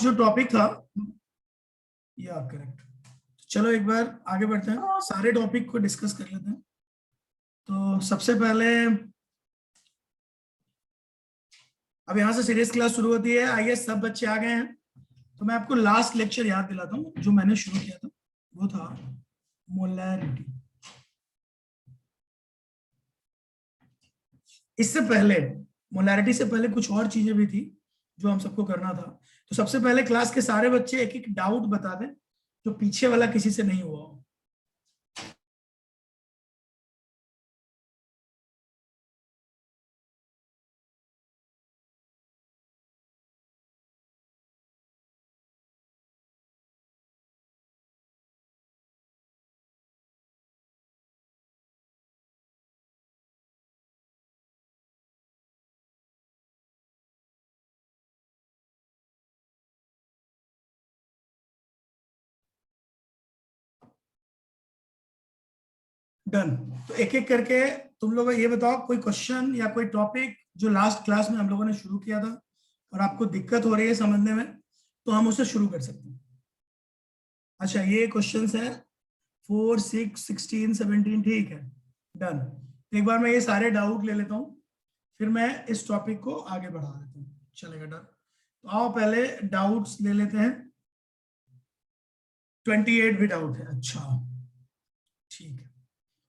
जो टॉपिक था या करेक्ट, चलो एक बार आगे बढ़ते हैं, सारे टॉपिक को डिस्कस कर लेते हैं। तो सबसे पहले अब यहाँ से सीरियस क्लास शुरू होती है। आइए सब बच्चे आ गए हैं, तो मैं आपको लास्ट लेक्चर याद दिलाता हूँ जो मैंने शुरू किया था, वो था मोलैरिटी। इससे पहले मोलैरिटी से पहले कुछ और चीजें भी थी जो हम सबको करना था। तो सबसे पहले क्लास के सारे बच्चे एक एक डाउट बता दें जो पीछे वाला किसी से नहीं हुआ हो। डन। तो एक एक करके तुम लोग ये बताओ कोई क्वेश्चन या कोई टॉपिक जो लास्ट क्लास में हम लोगों ने शुरू किया था और आपको दिक्कत हो रही है समझने में, तो हम उसे शुरू कर सकते हैं। अच्छा, ये क्वेश्चंस है 4, 6, 16, 17, ठीक है, डन। एक बार मैं ये सारे डाउट ले लेता हूँ, फिर मैं इस टॉपिक को आगे बढ़ा देता हूँ, चलेगा? डन। तो आओ पहले डाउट्स ले लेते हैं। 28 भी डाउट है, अच्छा ठीक है।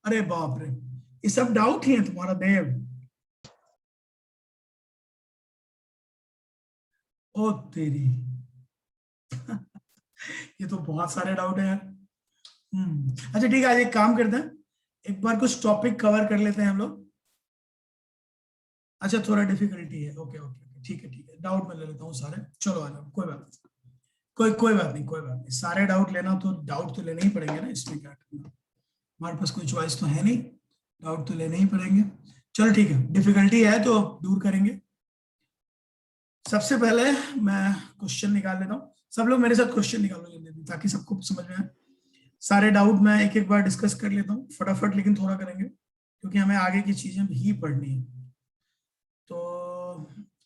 अरे बाप रे, ये सब डाउट ही है तुम्हारा देव? ओ तेरी ये तो बहुत सारे डाउट है यार। अच्छा ठीक है, आज एक काम करते हैं, एक बार कुछ टॉपिक कवर कर लेते हैं हम लोग। अच्छा थोड़ा डिफिकल्टी है, ओके ओके ठीक है ठीक है, डाउट मैं ले लेता हूँ सारे। चलो आ जाओ, कोई बात नहीं, कोई बात नहीं, कोई बात नहीं। सारे डाउट लेना तो डाउट तो लेने ही पड़ेंगे ना, इसमें क्या करना, हमारे पास कोई चॉइस तो है नहीं, डाउट तो लेने ही पड़ेंगे। चलो ठीक है, डिफिकल्टी है तो दूर करेंगे। सबसे पहले मैं क्वेश्चन निकाल लेता हूँ, सब लोग मेरे साथ क्वेश्चन निकालो जल्दी ताकि सबको समझ में आए। सारे डाउट मैं एक एक बार डिस्कस कर लेता हूँ फटाफट, लेकिन थोड़ा करेंगे क्योंकि हमें आगे की चीजें भी पढ़नी है। तो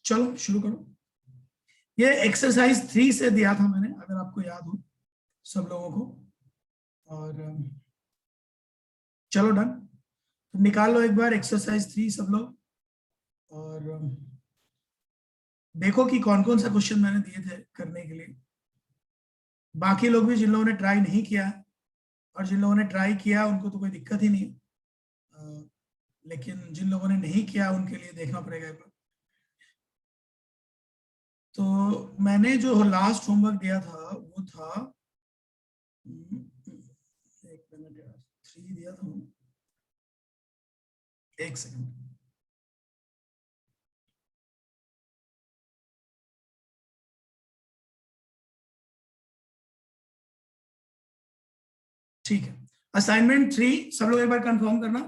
चलो शुरू करो। ये एक्सरसाइज 3 से दिया था मैंने, अगर आपको याद हो सब लोगों को। और चलो डन, तो निकाल लो एक बार एक्सरसाइज 3 सब लोग, और देखो कि कौन कौन सा क्वेश्चन मैंने दिए थे करने के लिए। बाकी लोग भी जिन लोगों ने ट्राई नहीं किया, और जिन लोगों ने ट्राई किया उनको तो कोई दिक्कत ही नहीं, लेकिन जिन लोगों ने नहीं किया उनके लिए देखना पड़ेगा एक बार। तो मैंने जो लास्ट होमवर्क दिया था वो था, एक मिनट यार, 3 दिया था, एक सेकंड। ठीक है, असाइनमेंट 3 सब लोग एक बार कंफर्म करना।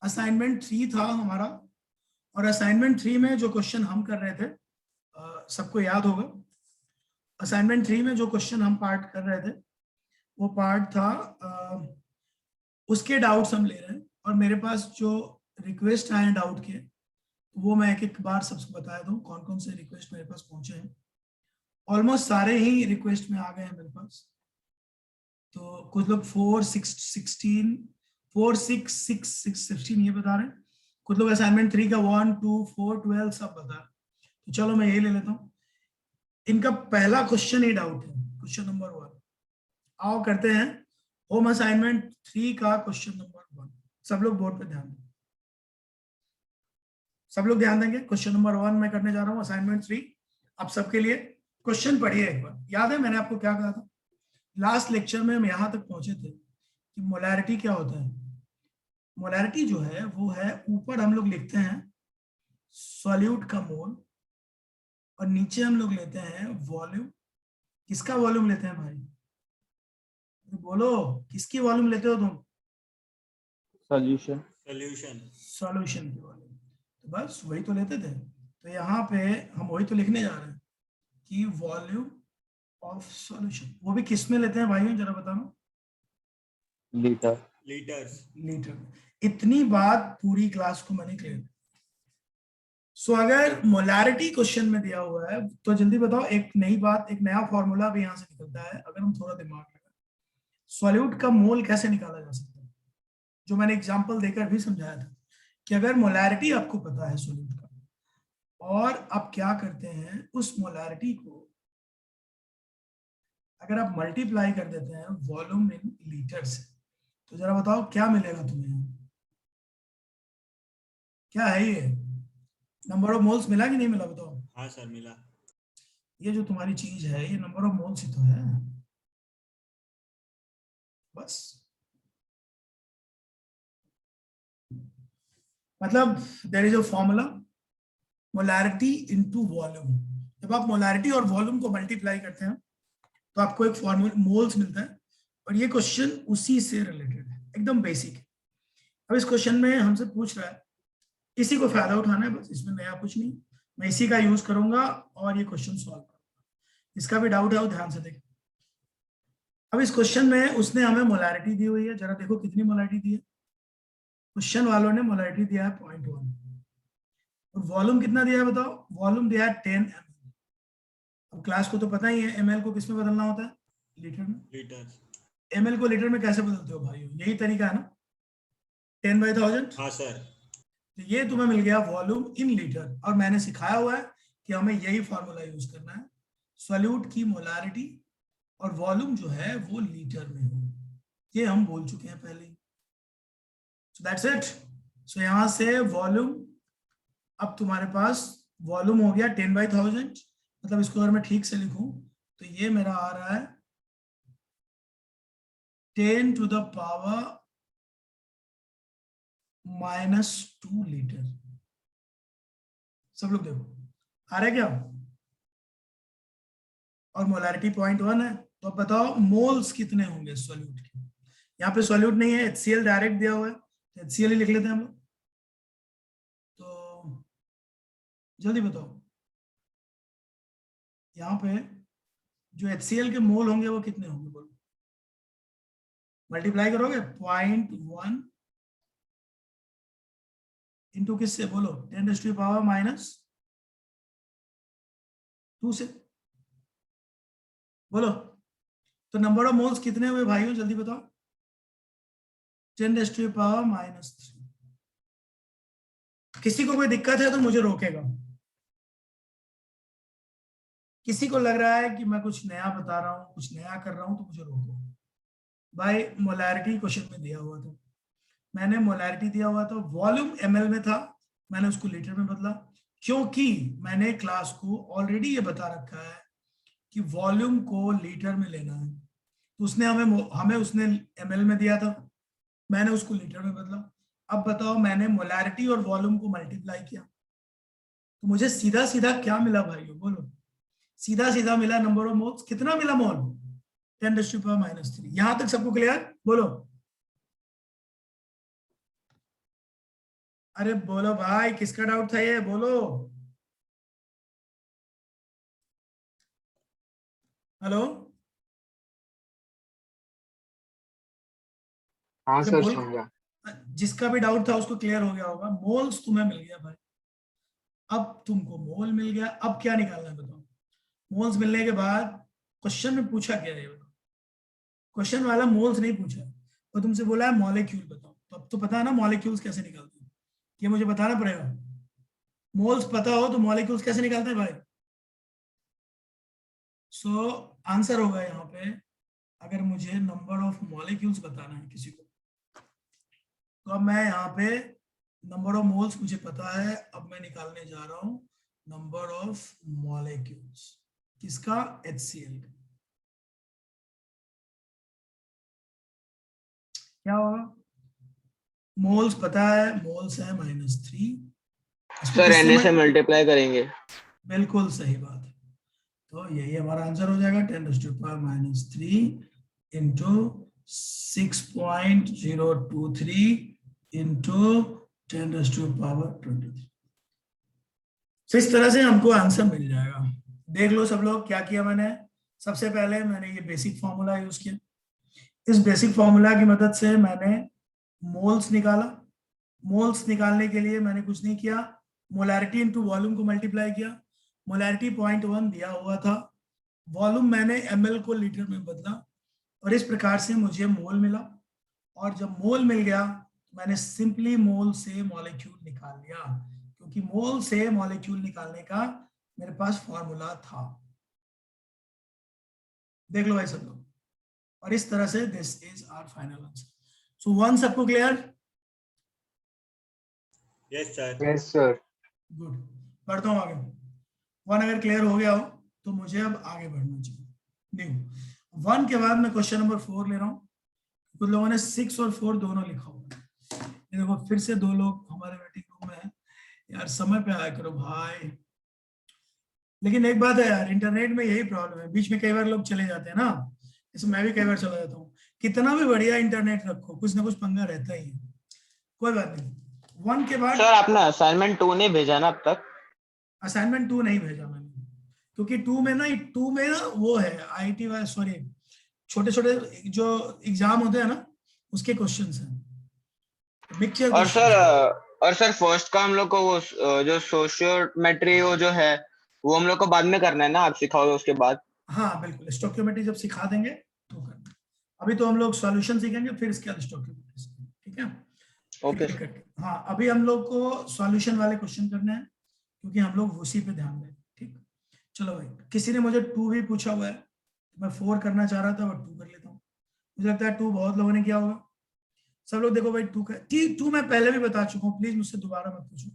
असाइनमेंट 3 था हमारा, और असाइनमेंट 3 में जो क्वेश्चन हम कर रहे थे, सबको याद होगा। असाइनमेंट 3 में जो क्वेश्चन हम पार्ट कर रहे थे वो पार्ट था, उसके डाउट्स हम ले रहे हैं, और मेरे पास जो रिक्वेस्ट आए डाउट के, वो मैं एक एक बार सबको बताया दूं कौन कौन से रिक्वेस्ट मेरे पास पहुंचे हैं। ऑलमोस्ट सारे ही रिक्वेस्ट में आ गए हैं मेरे पास। तो कुछ लोग 4, 6, 16, 4, 6, 6, 6, 16 ये बता रहे हैं। कुछ लोग असाइनमेंट 3 का 1, 2, 4, 12 सब बता रहे हैं। तो चलो मैं ये ले लेता हूँ। इनका पहला क्वेश्चन ही डाउट है, क्वेश्चन नंबर 1। आओ करते हैं होम असाइनमेंट 3 का क्वेश्चन नंबर 1। सब लोग बोर्ड पे ध्यान दें, सब लोग ध्यान देंगे। क्वेश्चन नंबर 1 मैं करने जा रहा हूँ, असाइनमेंट 3 आप सबके लिए। क्वेश्चन पढ़िए एक बार। याद है मैंने आपको क्या कहा था लास्ट लेक्चर में? हम यहां तक पहुंचे थे कि मोलैरिटी क्या होता है। मोलैरिटी जो है वो है, ऊपर हम लोग लिखते हैं सॉल्यूट का मोल, और नीचे हम लोग लेते हैं वॉल्यूम। किसका वॉल्यूम लेते हैं भाई? बोलो, किसकी वॉल्यूम लेते हो तुम? सॉल्यूशन सॉल्यूशन की वॉल्यूम। तो बस वही तो लेते थे। तो यहाँ पे हम वही तो लिखने जा रहे हैं कि वॉल्यूम ऑफ सॉल्यूशन। वो भी किस में लेते हैं भाइयों, जरा बताना। लीटर। इतनी बात पूरी क्लास को मैंने क्लियर। सो अगर मोलैरिटी क्वेश्चन में दिया हुआ है तो जल्दी बताओ, एक नई बात, एक नया फॉर्मूला भी यहां से निकलता है अगर हम थोड़ा दिमाग लगाए। सॉल्यूट का मोल कैसे निकाला जा सकता है, जो मैंने एग्जांपल देकर भी समझाया था कि अगर मोलैरिटी आपको पता है सॉल्यूट का, और आप क्या करते हैं उस मोलैरिटी को अगर आप मल्टीप्लाई कर देते हैं वॉल्यूम इन लीटर से, तो जरा बताओ क्या मिलेगा तुम्हें, क्या है ये? नंबर ऑफ मोल्स मिला कि नहीं मिला बताओ? हाँ सर मिला। ये जो तुम्हारी चीज है ये नंबर ऑफ मोल्स ही तो है बस। मतलब there is a formula molarity into volume. जब आप मोलैरिटी और वॉल्यूम को मल्टीप्लाई करते हैं तो आपको एक फॉर्मूला मोल्स मिलता है, और ये क्वेश्चन उसी से रिलेटेड है, एकदम बेसिक। अब इस क्वेश्चन में हमसे पूछ रहा है, इसी को फायदा उठाना है बस, इसमें नया कुछ नहीं। मैं इसी का यूज करूंगा और ये क्वेश्चन सॉल्व करूंगा। इसका भी डाउट है वो ध्यान से देखें। अब इस क्वेश्चन में उसने हमें मोलैरिटी दी हुई है, जरा देखो कितनी मोलैरिटी दी है। क्वेश्चन वालों ने मोलैरिटी दिया है 0.1, और वॉल्यूम कितना दिया है बताओ? वॉल्यूम दिया है 10 ml। अब क्लास को तो पता ही है ml को किस में बदलना होता है, लीटर में। लीटर। ml को लीटर में कैसे बदलते हो भाई, यही तरीका है ना, 10/1000। हाँ सर। तो ये तुम्हें मिल गया वॉल्यूम इन लीटर, और मैंने सिखाया हुआ है कि हमें यही फॉर्मूला यूज करना है, सॉल्यूट की मोलैरिटी और वॉल्यूम जो है वो लीटर में हो, ये हम बोल चुके हैं पहले। So that's it. सो यहां से वॉल्यूम, अब तुम्हारे पास वॉल्यूम हो गया 10/1000, मतलब इसको अगर मैं ठीक से लिखूं तो ये मेरा आ रहा है 10⁻⁻² लीटर। सब लोग देखो आ रहा है क्या? और मोलैरिटी 0.1 है, तो अब बताओ मोल्स कितने होंगे सॉल्यूट के? यहाँ पे सॉल्यूट नहीं है, HCl डायरेक्ट दिया हुआ है, तो HCl ही लिख लेते हैं हम लोग। तो जल्दी बताओ, यहाँ पे जो HCl के मोल होंगे वो कितने होंगे बोलो? मल्टीप्लाई करोगे 0.1 इंटू किससे बोलो? 10⁻⁻² से बोलो। तो नंबर ऑफ मोल्स कितने हुए भाइयों, जल्दी बताओ? 10⁻⁻3। किसी को कोई दिक्कत है तो मुझे रोकेगा। किसी को लग रहा है कि मैं कुछ नया बता रहा हूँ, कुछ नया कर रहा हूं, तो मुझे रोको भाई। मोलैरिटी क्वेश्चन में दिया हुआ था, मैंने मोलैरिटी दिया हुआ था, वॉल्यूम ml में था, मैंने उसको लीटर में बदला, क्योंकि मैंने क्लास को ऑलरेडी ये बता रखा है कि वॉल्यूम को लीटर में लेना है। तो उसने हमें उसने ml में दिया था, मैंने उसको लीटर में बदला। अब बताओ, मैंने मोलैरिटी और वॉल्यूम को मल्टीप्लाई किया तो मुझे सीधा सीधा क्या मिला भाइयों बोलो? सीधा सीधा मिला नंबर ऑफ मोल्स। कितना मिला मोल? 10⁻⁻3। यहां तक सबको क्लियर बोलो? अरे बोलो भाई, किसका डाउट था ये बोलो? हेलो? हाँ अरे सर बोल, समझा। जिसका भी डाउट था उसको क्लियर हो गया होगा। मोल्स तुम्हें मिल गया भाई, अब तुमको मोल मिल गया, अब क्या निकालना है बताओ? मोल्स मिलने के बाद क्वेश्चन में पूछा क्या है बताओ? क्वेश्चन वाला मोल्स नहीं पूछा, वो तुमसे बोला है मॉलिक्यूल बताओ। तो अब तो पता है ना मॉलिक्यूल्स कैसे निकालते हैं, ये मुझे बताना पड़ेगा। मोल्स पता हो तो मॉलिक्यूल्स कैसे निकालते हैं भाई? सो आंसर होगा यहाँ पे, अगर मुझे नंबर ऑफ मॉलिक्यूल्स बताना है किसी को, तो अब मैं यहाँ पे नंबर ऑफ मोल्स मुझे पता है, अब मैं निकालने जा रहा हूं नंबर ऑफ मॉलिक्यूल्स। किसका? HCl का। क्या होगा? मोल्स पता है, मोल्स है -3। इसको सर किससे Na से मल्टीप्लाई करेंगे। बिल्कुल सही बात है। तो यही हमारा आंसर हो जाएगा 10⁻³ इंटू 6.023 इंटू 10⁻23। तो इस तरह से हमको आंसर मिल जाएगा। देख लो सब लोग क्या किया मैंने। सबसे पहले मैंने ये बेसिक फॉर्मूला यूज किया, इस बेसिक फॉर्मूला की मदद से मैंने मोल्स निकाला। मोल्स निकालने के लिए मैंने कुछ नहीं किया, मोलैरिटी इनटू वॉल्यूम को मल्टीप्लाई किया, मोलैरिटी 0.1 दिया हुआ था, वॉल्यूम मैंने ml को लीटर में बदला और इस प्रकार से मुझे मोल मिला। और जब मोल मिल गया तो मैंने सिंपली मोल से मॉलिक्यूल निकाल लिया, क्योंकि मोल से मॉलिक्यूल निकालने का मेरे पास फॉर्मूला था। देख लो भाई सब लोग, और इस तरह से this is our final answer. So 1 सबको clear? Yes sir. Yes sir. Good, बढ़ता हूं आगे। 1 अगर क्लियर हो गया हो तो मुझे अब आगे बढ़ना चाहिए। न्यू 1 के बाद मैं क्वेश्चन नंबर 4 ले रहा हूं। कुछ लोगों ने 6 और 4 दोनों लिखा हुआ है। ये देखो फिर से 2 लोग हमारे वेटिंग रूम में है। यार समय पे आया करो भाई। लेकिन एक बात है यार, इंटरनेट में यही प्रॉब्लम है, बीच में कई बार लोग चले जाते हैं ना, जैसे मैं भी कई बार चला जाता हूँ। कितना भी बढ़िया इंटरनेट रखो, कुछ ना कुछ पंगा रहता ही है। कोई बात नहीं। 1 के बाद सर आपने असाइनमेंट 2 नहीं भेजा ना अब तक? असाइनमेंट 2 नहीं भेजा मैंने, क्योंकि 2 में ना वो है आईटी वाले, सॉरी, छोटे छोटे जो एग्जाम होते हैं ना उसके क्वेश्चंस हैं, मिक्सचर और सर फर्स्ट का हम लोग को वो जो सोशियोमेट्री वो जो है वो हम लोग को बाद में करना है ना, आप सिखाओगे उसके बाद? हाँ बिल्कुल, स्टोकियोमेट्री जब सिखा देंगे तो करना। अभी तो हम लोग सॉल्यूशन सीखेंगे, फिर इसके बाद स्टोकियोमेट्री सीखेंगे, ठीक है? ओके। हाँ, अभी हम लोग को सॉल्यूशन वाले क्वेश्चन करने हैं, क्योंकि हम लोग उसी पे ध्यान दें। ठीक, चलो भाई। किसी ने मुझे 2 भी पूछा हुआ है, मैं 4 करना चाह रहा था बट 2 कर लेता हूँ। मुझे लगता है 2 बहुत लोगों ने किया होगा। सब लोग देखो भाई, 2 मैं पहले भी बता चुका हूँ, प्लीज मुझसे दोबारा मत पूछो।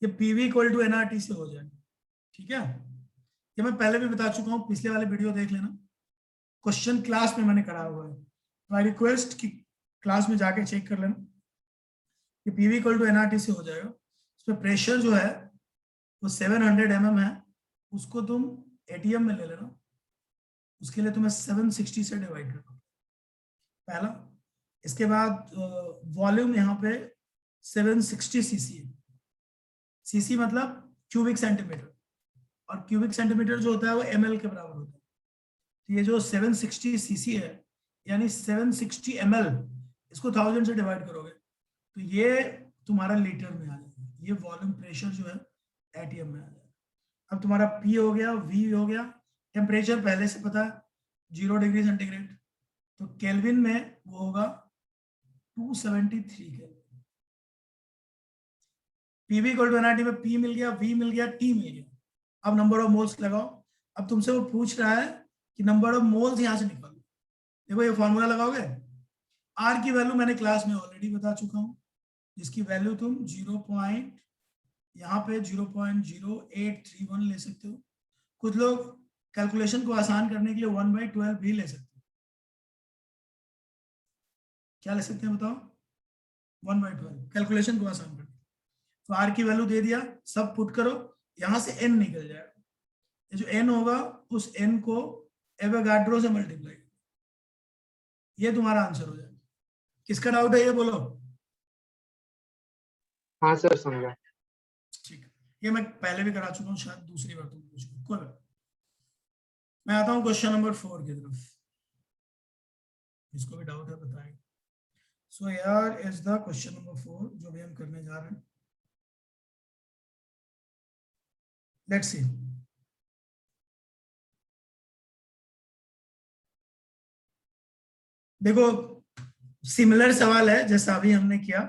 ये पीवी इक्वल टू एनआरटी से हो जाएगा, ठीक है? ये मैं पहले भी बता चुका हूँ, पिछले वाले वीडियो देख लेना, क्वेश्चन क्लास में मैंने करा हुआ है। आई रिक्वेस्ट कि क्लास में जाके चेक कर लेना। ये पीवी इक्वल टू एनआरटी से हो जाएगा। इसमें प्रेशर जो है वो 700 mm है, उसको तुम एटीएम में ले लेना। उसके लिए तुम्हें 760 से डिवाइड करना पहला। इसके बाद वॉल्यूम यहाँ पे 760 सीसी है। सीसी मतलब क्यूबिक सेंटीमीटर, और क्यूबिक सेंटीमीटर जो होता है वो ml के बराबर होता है। तो ये जो 760 सीसी है, यानी 760 ml, इसको 1000 से डिवाइड करोगे तो ये तुम्हारा लीटर में आ जाएगा। ये वॉल्यूम प्रेशर जो है एटीएम में आ जाएगा। अब तुम्हारा P हो गया, V हो गया, टेम्परेचर पहले से पता है 0 डिग्री सेंटीग्रेड, तो केल्विन में वो होगा 273 kelvin. PV equal to nRT में P मिल गया, V मिल गया, T मिल गया। अब नंबर ऑफ मोल्स लगाओ। अब तुमसे वो पूछ रहा है कि नंबर ऑफ मोल्स यहां से निकालो। देखो ये फॉर्मूला लगाओगे, R की वैल्यू मैंने क्लास में ऑलरेडी बता चुका हूं, जिसकी वैल्यू तुम 0. यहाँ पे 0.0831 ले सकते हो। कुछ लोग कैलकुलेशन को आसान करने के लिए 1/12 भी ले सकते हो। क्या ले सकते हैं बताओ? 1/12 कैलकुलेशन को आसान करने। तो R की वैल्यू दे दिया, सब पुट करो, यहां से n निकल जाएगा। ये जो n होगा उस n को एवोगाड्रो से मल्टीप्लाई, ये तुम्हारा आंसर हो जाएगा। किसका डाउट है ये बोलो? हाँ सर समझा। ठीक है, ये मैं पहले भी करा चुका हूँ, शायद दूसरी बार तुम पूछो। कोई बात, मैं आता हूँ क्वेश्चन नंबर 4 की तरफ। इसको भी डाउट है बताएंगे। सो यार इज द क्वेश्चन नंबर 4 जो भी हम करने जा रहे हैं। Let's see. देखो सिमिलर सवाल है जैसा अभी हमने किया,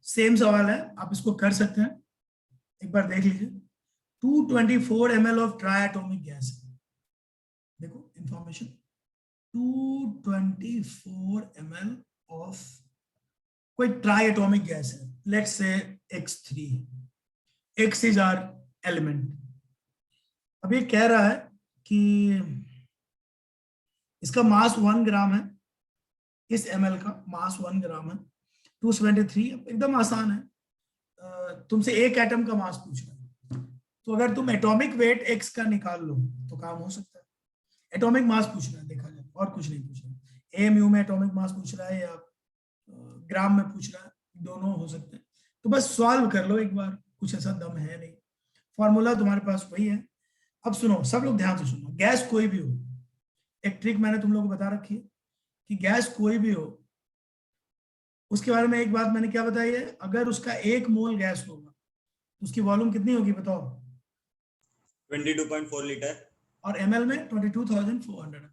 सेम सवाल है, आप इसको कर सकते हैं। एक बार देख लीजिए। 224 ml ऑफ ट्राइएटॉमिक गैस है। देखो इंफॉर्मेशन, 224 ml ऑफ कोई ट्राइएटॉमिक गैस है, let's say X3, X is our element. अब ये कह रहा है कि इसका मास 1 ग्राम है, इस ml का मास 1 ग्राम है, 273, एकदम आसान है। तुमसे एक एटम का मास पूछ रहा है, तो अगर तुम एटॉमिक वेट x का निकाल लो तो काम हो सकता है। एटॉमिक मास पूछ रहा है, देखा जाए, और कुछ नहीं पूछ रहा है। एमयू में एटॉमिक मास पूछ रहा है या ग्राम में पूछ रहा है, दोनों हो सकते हैं। तो बस सॉल्व कर लो एक बार, कुछ ऐसा दम है नहीं, फॉर्मूला तुम्हारे पास वही है। अब सुनो सब लोग ध्यान से सुनो, गैस कोई भी हो, एक ट्रिक मैंने तुम लोगों को बता रखी है कि गैस कोई भी हो उसके बारे में एक बात मैंने क्या बताई है, अगर उसका 1 मोल गैस होगा तो उसकी वॉल्यूम कितनी होगी बताओ? 22.4 लीटर। और ml में 22,400।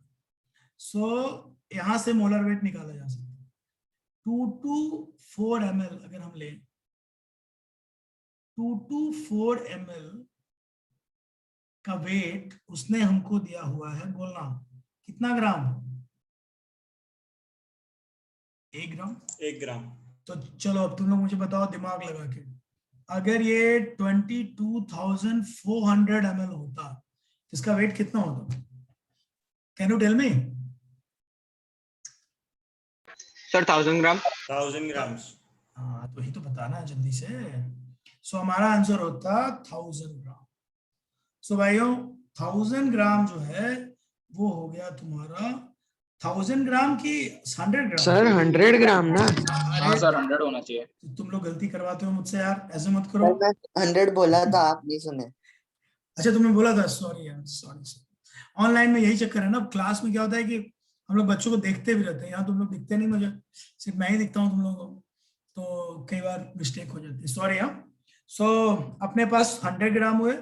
सो यहां से मोलर वेट निकाला जा सकता है। 224 ml अगर हम लें, 224 ml का वेट उसने हमको दिया हुआ है, बोलना कितना ग्राम? 1 ग्राम। 1 ग्राम। तो चलो अब तुम लोग मुझे बताओ दिमाग लगा के, अगर ये 22,400 ml होता, इसका वेट कितना होता? Can you tell me? Sir 1000 gram. 1000 grams. हाँ तो ही तो बताना है जल्दी से। सो हमारा आंसर होता 1000 ग्राम। सो भाइयों 1000 ग्राम जो है वो हो गया तुम्हारा 1000 ग्राम की 100 ग्राम। सर 100 ग्राम ना? हाँ अरे सर 100 होना चाहिए। तुम लोग गलती करवाते हो मुझसे यार, ऐसे मत करो। सर मैं 100 बोला था, आप नहीं सुने। अच्छा तुमने बोला था, सॉरी यार, सॉरी। ऑनलाइन में यही चक्कर है ना, क्लास में क्या होता है कि हम लोग बच्चों को देखते भी रहते हैं, यहाँ तुम लोग दिखते नहीं, मुझे सिर्फ मैं ही दिखता हूँ तुम लोगों को, तो कई बार मिस्टेक हो जाती है, सॉरी। हाँ सो अपने पास 100 ग्राम हुए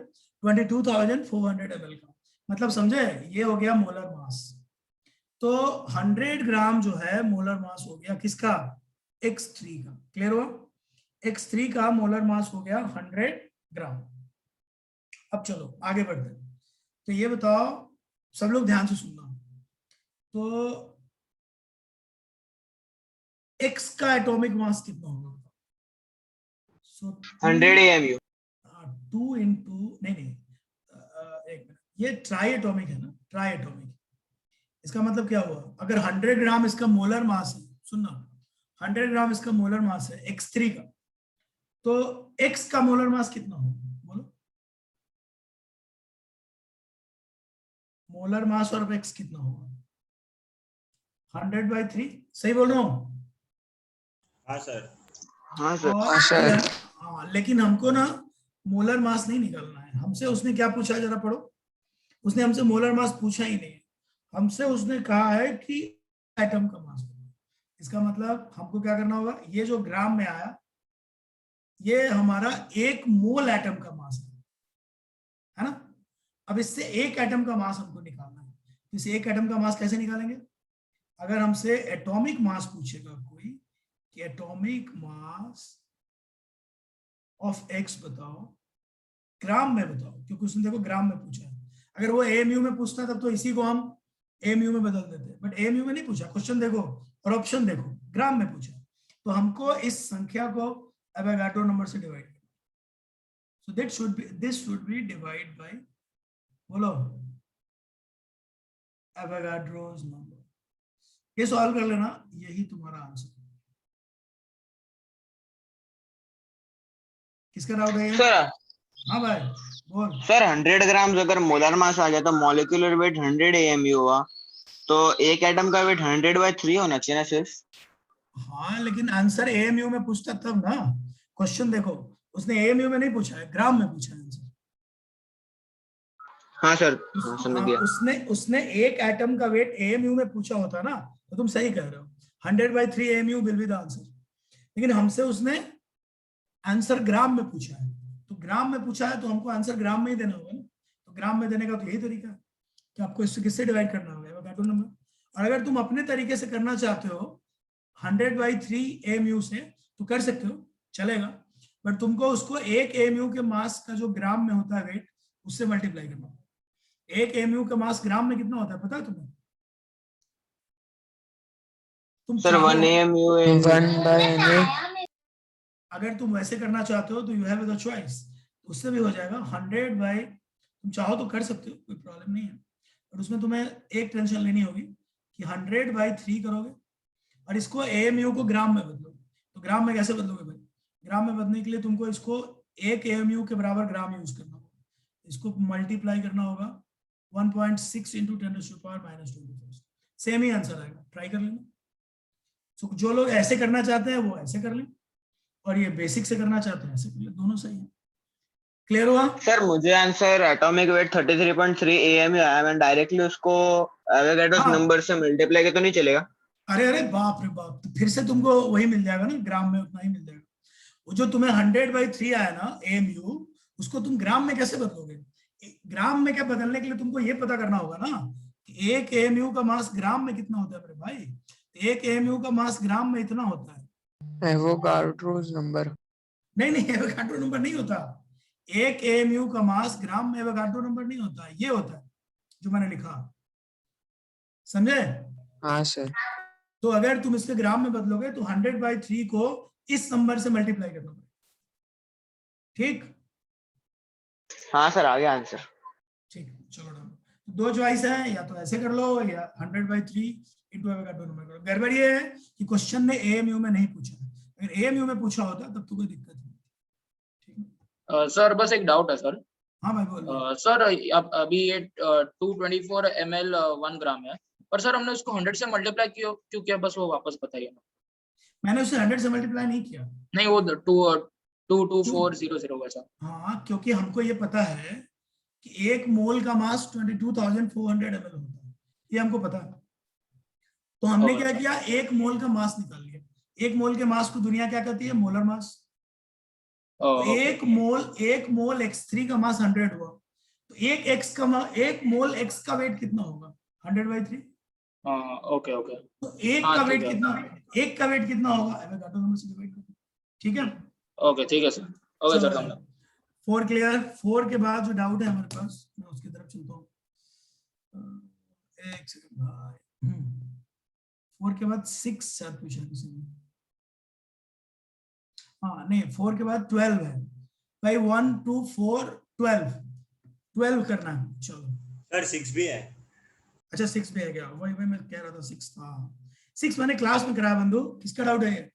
22,400 ml का, मतलब समझे, ये हो गया मोलर मास। तो 100 ग्राम जो है मोलर मास हो गया किसका? X3 का। क्लियर हुआ? X3 का मोलर मास हो गया 100 ग्राम। अब चलो आगे बढ़ते हैं। तो ये बताओ, सब लोग ध्यान से सुनना, तो X का एटॉमिक मास कितना होगा? 100 AMU। 2 इंटू, नहीं, एक मिनट, ये ट्राई एटॉमिक है ना, ट्राई एटॉमिक। इसका मतलब क्या हुआ? अगर 100 ग्राम इसका मोलर मास है, सुनना, 100 ग्राम इसका मोलर मास है X3 का, तो X का मोलर मास कितना होगा बोलो? मोलर मास और X कितना होगा? 100/3, सही बोल रहा हूँ? हाँ सर। हाँ सर। और सर। हाँ, लेकिन हमको ना मोलर मास नहीं निकालना है। हमसे उसने क्या पूछा, जरा पढ़ो। उसने हमसे मोलर मास पूछा ही नहीं, हमसे उसने कहा है कि एटम का मास। इसका मतलब हमको क्या करना होगा, ये जो ग्राम में आया ये हमारा 1 मोल एटम का मास है ना। अब इससे 1 एटम का मास हमको निकालना है। इस 1 एटम का मास कैसे निकालेंगे? अगर हमसे एटॉमिक मास पूछेगा कोई कि एटॉमिक मास ऑफ एक्स बताओ, ग्राम में बताओ, क्योंकि उसने देखो ग्राम में पूछा है। अगर वो एएमयू में पूछता तब तो इसी को हम एएमयू में बदल देते, बट एएमयू में नहीं पूछा। क्वेश्चन देखो और ऑप्शन देखो, ग्राम में पूछा, तो हमको इस संख्या को एवोगाड्रो नंबर से डिवाइड करना। So that should be, this should be divide by, बोलो, एवोगाड्रोस नंबर। ये सॉल्व कर लेना, यही तुम्हारा आंसर। किसका डाउट है? सर हाँ भाई बोल। सर 100 ग्राम अगर मोलर मास आ गया तो मॉलिक्यूलर वेट 100 AMU हुआ, तो एक एटम का वेट 100/3 होना चाहिए ना सिर्फ। हाँ लेकिन आंसर एएमयू में पूछता तब ना। क्वेश्चन देखो, उसने एएमयू में नहीं पूछा है, ग्राम में पूछा है आंसर। हाँ सर, हाँ समझ गया। उसने 1 एटम का वेट एएमयू में पूछा होता ना, तो तुम सही कह रहे हो, 100/3 AMU will be the answer. लेकिन हमसे उसने आंसर ग्राम में पूछा है, तो ग्राम में पूछा है तो हमको आंसर ग्राम में ही देना होगा ना। तो ग्राम में देने का तो यही तरीका है कि आपको इससे किससे डिवाइड करना होगा, एवोगाड्रो नंबर। और अगर तुम अपने तरीके से करना चाहते हो 100/3 AMU से, तो कर सकते हो, चलेगा, बट तुमको उसको 1 AMU के मास का जो ग्राम में होता है वेट, उससे मल्टीप्लाई करना होगा। 1 AMU का मास ग्राम में कितना होता है पता है तुम्हें? तुम सर 1 AMU 1/NA। अगर तुम वैसे करना चाहते हो तो यू हैव द चॉइस, उससे भी हो जाएगा 100 बाय, तुम चाहो तो कर सकते हो, कोई प्रॉब्लम नहीं है, पर उसमें तुम्हें एक टेंशन लेनी होगी कि 100/3 करोगे और इसको एएमयू को ग्राम में बदलोगे। तो ग्राम में कैसे बदलोगे भाई? ग्राम में बदलने के लिए तुमको इसको 1 AMU के बराबर ग्राम यूज करना होगा, इसको मल्टीप्लाई करना होगा 1.6 × 10⁻²⁻²। सेम ही आंसर आएगा, ट्राई कर लेना। तो जो लोग ऐसे करना चाहते हैं वो ऐसे कर लें, और ये बेसिक से करना चाहते हैं ऐसे कर लें, दोनों सही है। क्लियर हुआ? सर मुझे आंसर एटॉमिक वेट 33.3 AMU आया, मैं डायरेक्टली उसको एवोगाड्रोस हाँ, नंबर से मल्टीप्लाई किया तो नहीं चलेगा? अरे अरे बाप रे बाप, तो फिर से तुमको वही मिल जाएगा ना, ग्राम में उतना ही मिल जाएगा। वो जो तुम्हें 100/3 आया ना AMU, उसको तुम ग्राम में कैसे बदलोगे? ग्राम में क्या बदलने के लिए तुमको ये पता करना होगा ना कि एक AMU का मास ग्राम में कितना होता है मेरे भाई। एक AMU का मास ग्राम में इतना होता है। Avogadro's number. नहीं एवोगाड्रो नंबर नहीं होता। एक AMU का मास ग्राम में एवोगाड्रो नंबर नहीं होता, ये होता है जो मैंने लिखा, समझे? हाँ सर। तो अगर तुम इसके ग्राम में बदलोगे तो 100/3 को इस नंबर से मल्टीप्लाई करना पड़ेगा, ठीक? हाँ सर, आ गया आंसर। ठीक, चलो डन। दो चॉइस है, या तो ऐसे कर लो या 100/3 इंटू एवोगाड्रो नंबर करो। गड़बड़ ये है कि क्वेश्चन ने AMU में नहीं पूछा है, अगर AMU में पूछा होता तब तो कोई दिक्कत नहीं। ठीक है सर बस एक डाउट है सर। हाँ भाई बोल। सर अब अभी ये 224 ml 1 ग्राम है, पर सर हमने उसको 100 से मल्टीप्लाई क्यों किया, बस वो वापस बताइए ना। मैंने उसे 100 से मल्टीप्लाई नहीं किया। नहीं, वो 22400 वैसा। हाँ, क्योंकि हमको ये पता है कि एक मोल का मास 22,400 ml होता है, ये हमको पता है। तो हमने क्या किया, एक मोल का मास निकाल लिया। एक मोल के मास को दुनिया क्या कहती है? Molar mass. तो एक मोल X3 का मास 100 हुआ, तो एक मोल X का वेट कितना होगा? 100/3। ओके। तो एक का वेट कितना होगा? एवोगाड्रो नंबर से डिवाइड करो, ठीक है? ओके ठीक है सर। ओके सर, समझा। 4 क्लियर। 4 के बाद जो डाउट है हमारे पास, मैं उसकी तरफ चलता हूँ। एक सेकंड भाई। 4 के बाद 6 शायद पूछा है किसी ने। हाँ नहीं, 4 के बाद 12 है भाई। 1 2 4 12 करना है। चलो सर 6 भी है। अच्छा 6 भी है क्या? वही मैं कह रहा था 6 था। 6 मैंने क्लास में कराया बंधु। किसका डाउट है ये?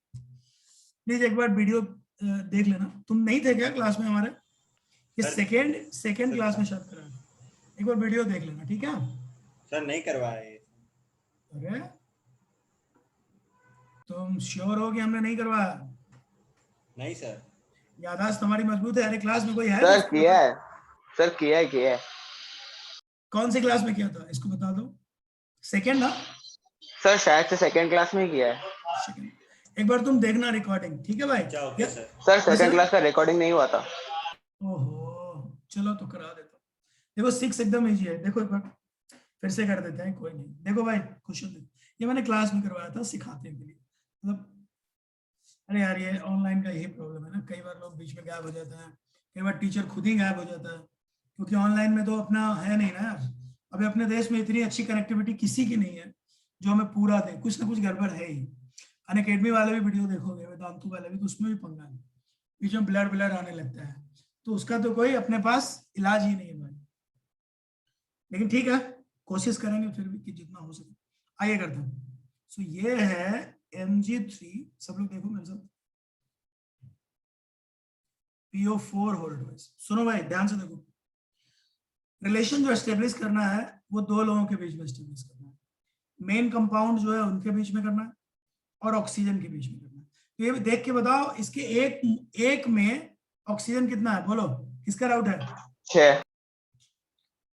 प्लीज एक बार वीडियो देख लेना। तुम नहीं थे क्या क्लास में हमारे? ये सेकेंड क्लास में शायद कराया। एक बार वीडियो देख लेना, ठीक है? सर नहीं करवाए। अरे तुम श्योर हो कि हमने नहीं करवाया? नहीं सर। याददाश्त तुम्हारी मजबूत है। अरे क्लास में कोई है? सर किया है, सर किया है। कौन सी क्लास में किया था इसको बता दो। सेकेंड ना? सर शायद से सेकंड क्लास में ही किया है। सेकेंड। एक बार तुम देखना रिकॉर्डिंग, ठीक है भाई? अच्छा okay sir. Sir second class का रिकॉर्डिंग नहीं हुआ था। ओहो, चलो तो करा देता हूँ। देखो 6 एकदम इजी है। देखो एक बार फिर से कर देते हैं, कोई नहीं। देखो भाई क्वेश्चन देखो, ये मैंने क्लास में करवाया था सिखाने के लिए। मतलब अरे यार ये ऑनलाइन का यही प्रॉब्लम है ना, कई बार लोग बीच में गायब हो जाते हैं, कई बार टीचर खुद ही गायब हो जाता है, क्योंकि ऑनलाइन में तो अपना है नहीं ना यार। अभी अपने देश में इतनी अच्छी कनेक्टिविटी किसी की नहीं है जो हमें पूरा दे। कुछ ना कुछ गड़बड़ है ही। अनअकैडमी वाले भी वीडियो देखोगे, वेदांतु वाले भी, तो उसमें भी पंगा है, बीच में ब्लर आने लगता है, तो उसका तो कोई अपने पास इलाज ही नहीं है भाई। लेकिन ठीक है, कोशिश करेंगे फिर भी कि जितना हो सके। आइए करते हैं। सो ये है Mg3, सब लोग देखो मेरे साथ, PO4 होल्ड। सुनो भाई ध्यान से देखो, रिलेशन जो एस्टेब्लिश करना है वो दो लोगों के बीच में एस्टेब्लिश करना है। मेन कंपाउंड जो है उनके बीच में करना है और ऑक्सीजन के बीच में करना है। तो ये देख के बताओ, इसके एक में ऑक्सीजन कितना है? बोलो, किसका डाउट है?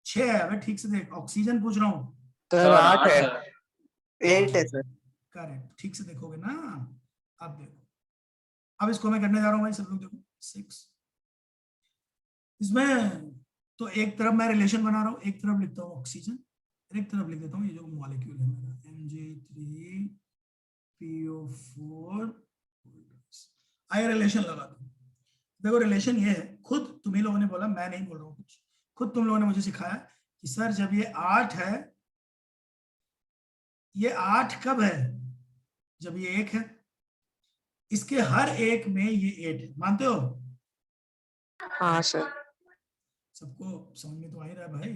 6 है। अबे ठीक से देख, ऑक्सीजन पूछ रहा हूँ। सर 8 है। 8 है सर। करेक्ट, ठीक से देखोगे ना। अब देखो, अब इसको मैं करने जा रहा हूँ भाई, सब लोग देखो। 6 इसमें तो एक तरफ मैं रिलेशन बना रहा हूँ, एक तरफ लिखता हूँ ऑक्सीजन, एक तरफ लिख देता हूँ ये जो मॉलिक्यूल है मेरा Mg3PO4। आइए रिलेशन लगा दो। देखो रिलेशन ये है, खुद तुम ही लोगों ने बोला, मैं नहीं बोल रहा हूँ कुछ, खुद तुम लोगों ने मुझे सिखाया कि सर जब ये 8 है, ये 8 कब है? जब ये 1 है। इसके हर एक में ये 8 है, मानते हो? हाँ सर। सबको समझ में तो आ ही रहा है भाई।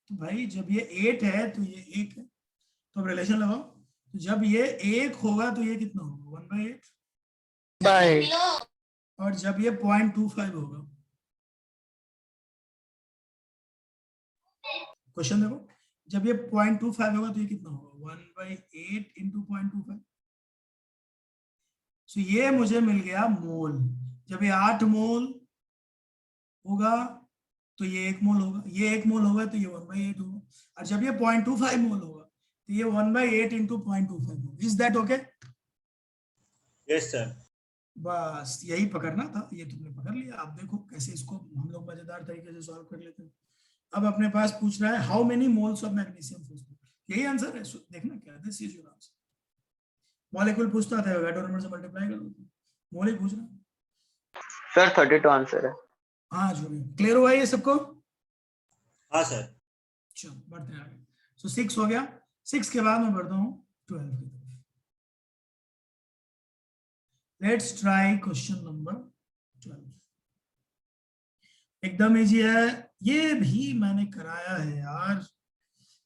तो भाई जब ये 8 है तो ये 1 है, तो अब रिलेशन लगाओ। तो जब ये 1 होगा तो ये कितना होगा? 1/8 बाय। और जब ये 0.25 होगा, क्वेश्चन देखो, जब ये 0.25 होगा तो ये कितना होगा? 1/8 इंटू 0.25। तो ये मुझे मिल गया मोल। जब ये 8 मोल होगा तो ये 1 मोल होगा, ये 1 मोल होगा तो ये 1/8 होगा, और जब ये 0.25 मोल होगा तो ये 1/8 इंटू 0.25 होगा। Is that okay? Yes sir. बस यही पकड़ना था, ये तुमने पकड़ लिया। अब देखो कैसे इसको हम लोग मजेदार तरीके से सॉल्व कर लेते हैं। अब अपने पास पूछ रहा है how many moles of magnesium phosphate, यही आंसर है। देखना क्या this is your answer. Molecule पूछता था एवोगाड्रो नंबर से मल्टीप्लाई कर दो, मोल ही पूछ रहा है। सर 32 आंसर है। हाँ जो क्लियर हुआ ये सबको? हाँ सर। चलो बढ़ते हैं आगे। सो 6 हो गया। 6 के बाद मैं बढ़ता हूँ 12 की तरफ। Let's try question number 12। एकदम इजी है, ये भी मैंने कराया है यार,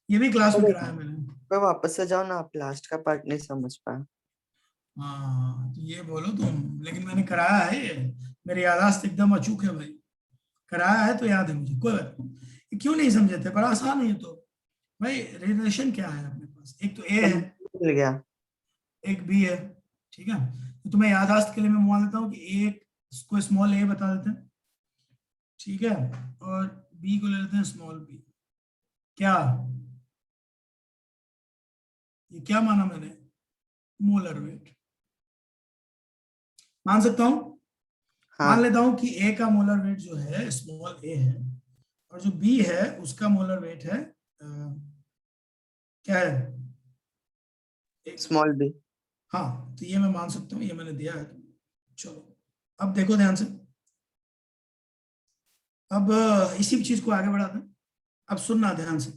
ये भी क्लास में कराया मैंने। मैं वापस से जाओ ना, आप लास्ट का पार्ट नहीं समझ पाए। हाँ तो ये बोलो तुम, लेकिन मैंने कराया है ये, मेरी याददाश्त एकदम अचूक है भाई, कराया है तो याद है मुझे। कोई बात नहीं, क्यों नहीं समझे थे, बड़ा आसान है ये तो भाई। रिलेशन क्या है अपने पास, एक तो ए है, मिल गया। एक बी है, ठीक है। तो तुम्हें याददाश्त के लिए मैं मान लेता हूँ कि एक को स्मॉल ए बता देते हैं, ठीक है, और बी को ले लेते हैं स्मॉल बी। क्या ये क्या माना मैंने, मोलर वेट मान सकता हूं। हाँ मान लेता हूं कि ए का मोलर वेट जो है स्मॉल ए है, और जो बी है उसका मोलर वेट है क्या है, स्मॉल बी। हाँ तो ये मैं मान सकता हूँ, ये मैंने दिया है। चलो अब देखो ध्यान से, अब इसी चीज को आगे बढ़ाते हैं। अब सुनना ध्यान से,